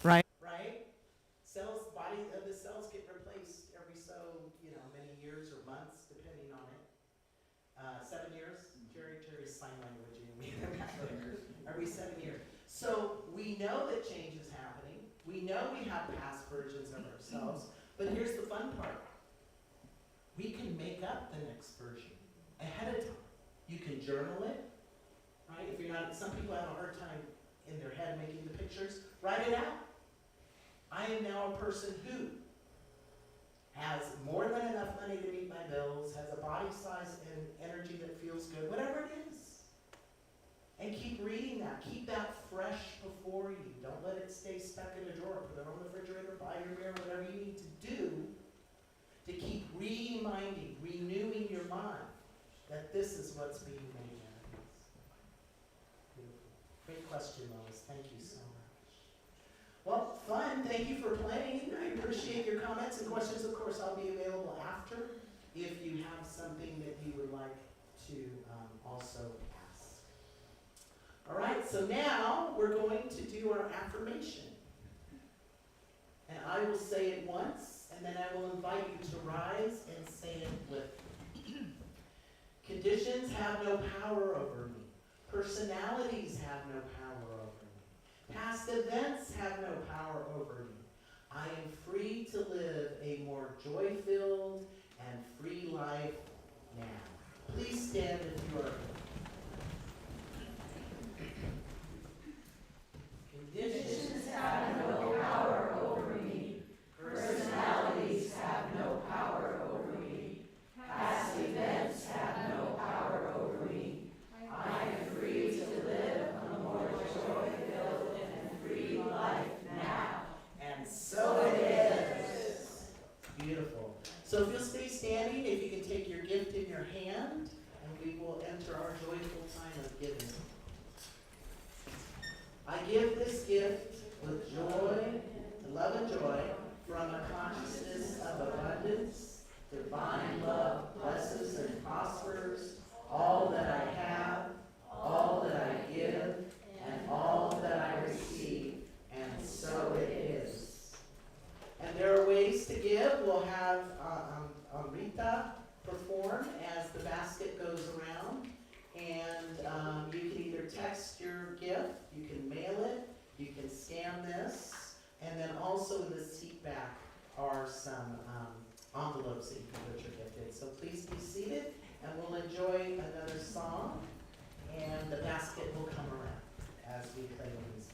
Right? Right? The cells get replaced every so, many years or months, depending on it. 7 years? Jerry's sign language in me. Every 7 years. So we know that change is happening. We know we have past versions of ourselves. But here's the fun part. We can make up the next version ahead of time. You can journal it, right? If you're not, some people have a hard time in their head making the pictures. Write it out. I am now a person who has more than enough money to meet my bills, has a body size and energy that feels good, whatever it is. And keep reading that. Keep that fresh before you. Don't let it stay stuck in a drawer. Put it on the refrigerator, by your mirror, whatever you need to do to keep reminding, renewing your mind that this is what's being made manifest. Beautiful. Great question, Lois. Thank you so much. Well, fun. Thank you for playing. I appreciate your comments and questions. Of course, I'll be available after if you have something that you would like to also ask. All right, so now we're going to do our affirmation. And I will say it once, and then I will invite you to rise and say it with me. Conditions have no power over me. Personalities have no power over me. Past events have no power over me. I am free to live a more joy-filled and free life now. Please stand if you are. Conditions have no power over me. Personalities have no power over me. Past events have no power over me. I am free to live a more joy-filled and free life now. And so it is. Beautiful. So if you'll stay standing, if you can take your gift in your hand, and we will enter our joyful time of giving. I give this gift with joy, love and joy, from a consciousness of abundance. Divine love blesses and prospers all that I have, all that I give, and all that I receive, and so it is. And there are ways to give. We'll have Rita perform as the basket goes around. And you can either text your gift, you can mail it, you can scan this, and then also in the seat back are some envelopes that you can put your gift in. So please be seated, and we'll enjoy another song, and the basket will come around as we play music.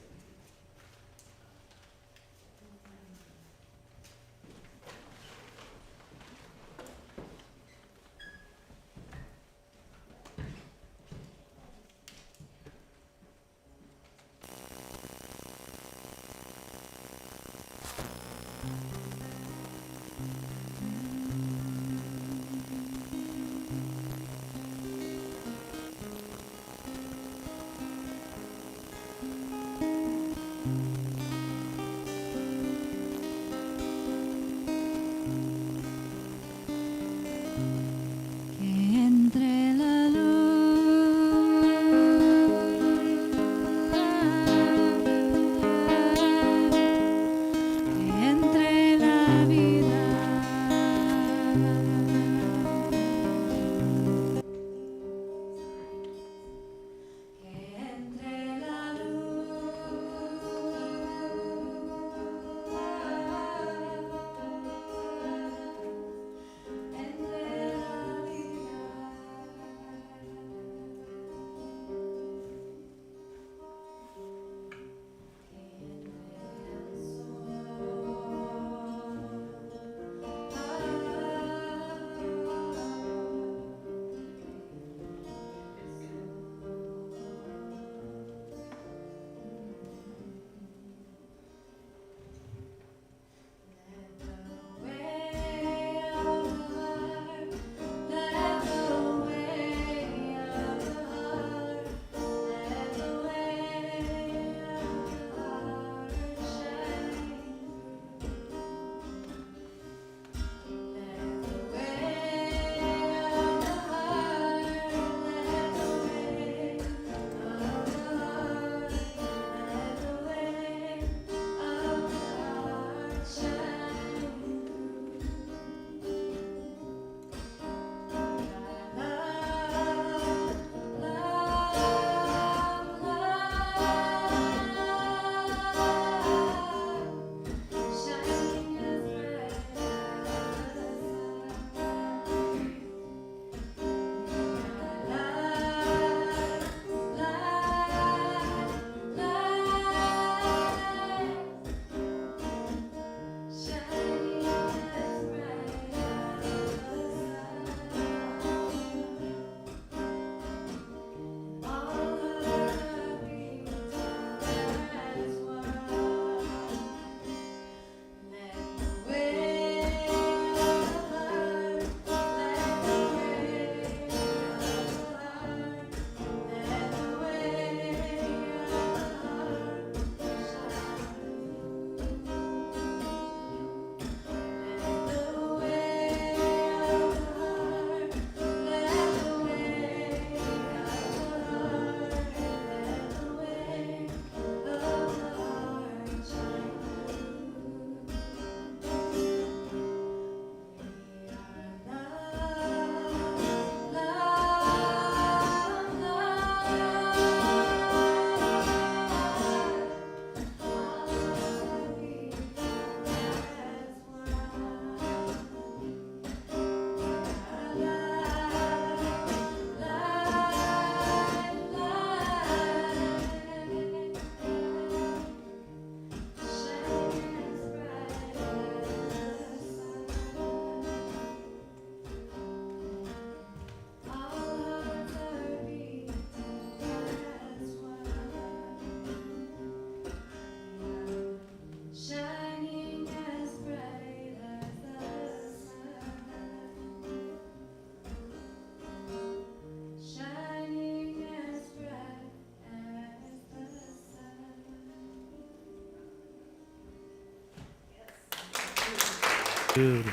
Beautiful.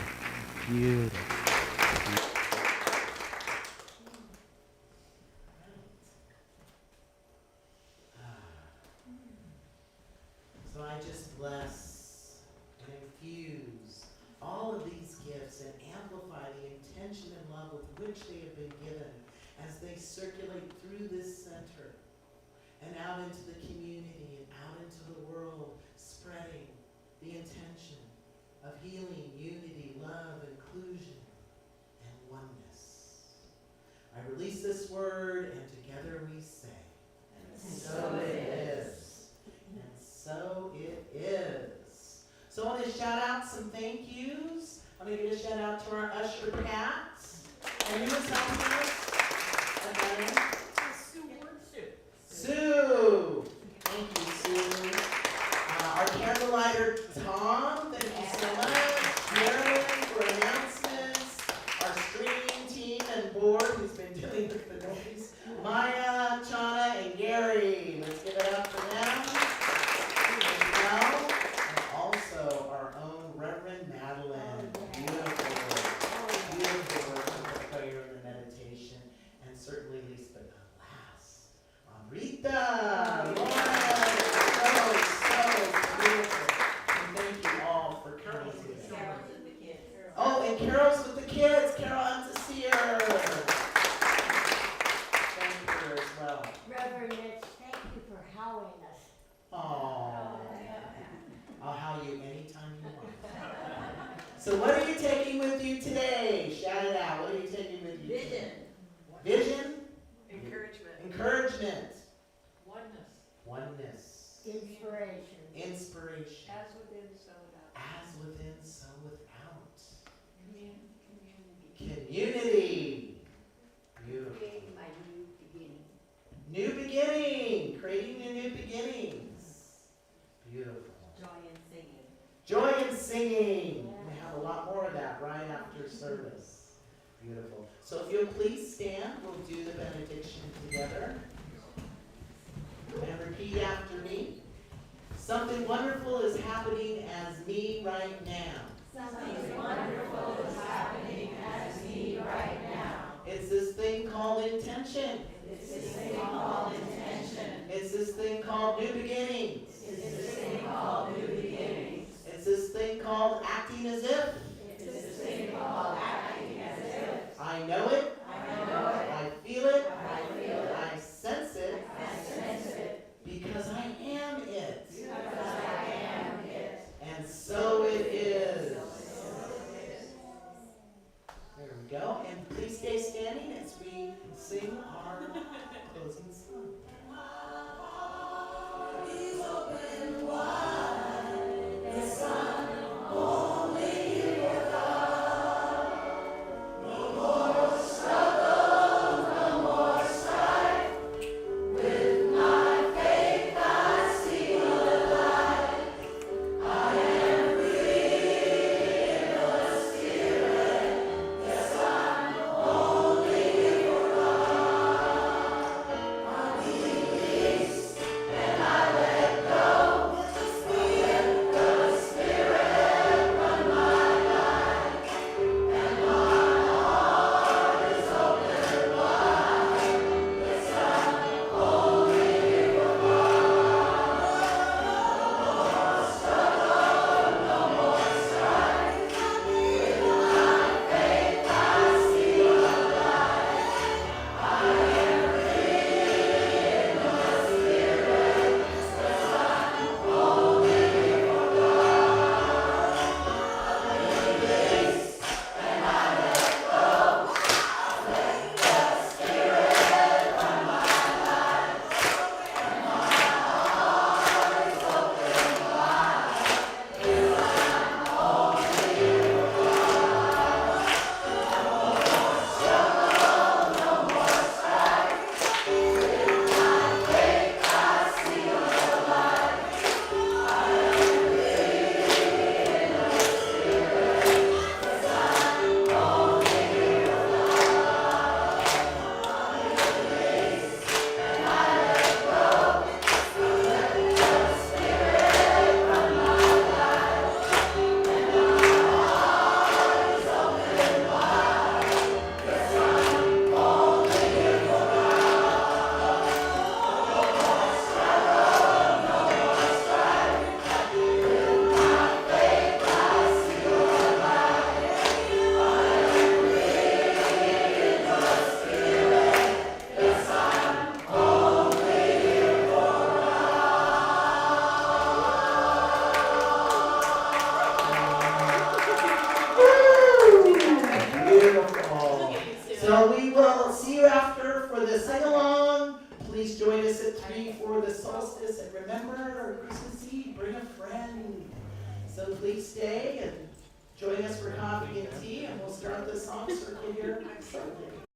Beautiful. So I just bless and infuse all of these gifts and amplify the intention and love with which they have been given as they circulate through this center and out into the community and out into the world, spreading the intention of healing, unity, love, inclusion, and oneness. I release this word, and together we say, and so it is. And so it is. So I want to shout out some thank yous. I'm going to give a shout out to our usher, Pat. And who is helping us? Okay. Sue. Thank you, Sue. Our candlelighter, Tom. Thank you so much. Marilyn for announcements. Our streaming team and board who's been dealing with the noise. Maya, Chana, and Gary. Let's give it up for them. And also our own Reverend Madeline. Beautiful. Beautiful work with the prayer and the meditation. And certainly least but not last, Rita. So beautiful. And thank you all for coming today. Oh, and Carol's with the kids. Carol, I'm to see her. Thank her as well. Reverend Mitch, thank you for howling us. Oh, I'll howl you anytime you want. So what are you taking with you today? Shout it out. What are you taking with you? Vision. Vision? Encouragement. Encouragement. Oneness. Oneness. Inspiration. Inspiration. As within, so without. As within, so without. Community. Community. Beautiful. Creating my new beginning. New beginning. Creating the new beginnings. Beautiful. Joy and singing. Joy and singing. We have a lot more of that right after service. Beautiful. So if you'll please stand, we'll do the benediction together. And repeat after me. Something wonderful is happening as me right now. Something wonderful is happening as me right now. It's this thing called intention. It's this thing called intention. It's this thing called new beginnings. It's this thing called new beginnings. It's this thing called acting as if. It's this thing called acting as if. I know it. I know it. I feel it. I feel it. I sense it. I sense it. Because I am it. Because I am it. And so it is. There we go. And please stay standing as we sing our closing song. tree for the solstice. And remember, Christmas Eve, bring a friend. So please stay and join us for coffee and tea, and we'll start the song circle here next Sunday.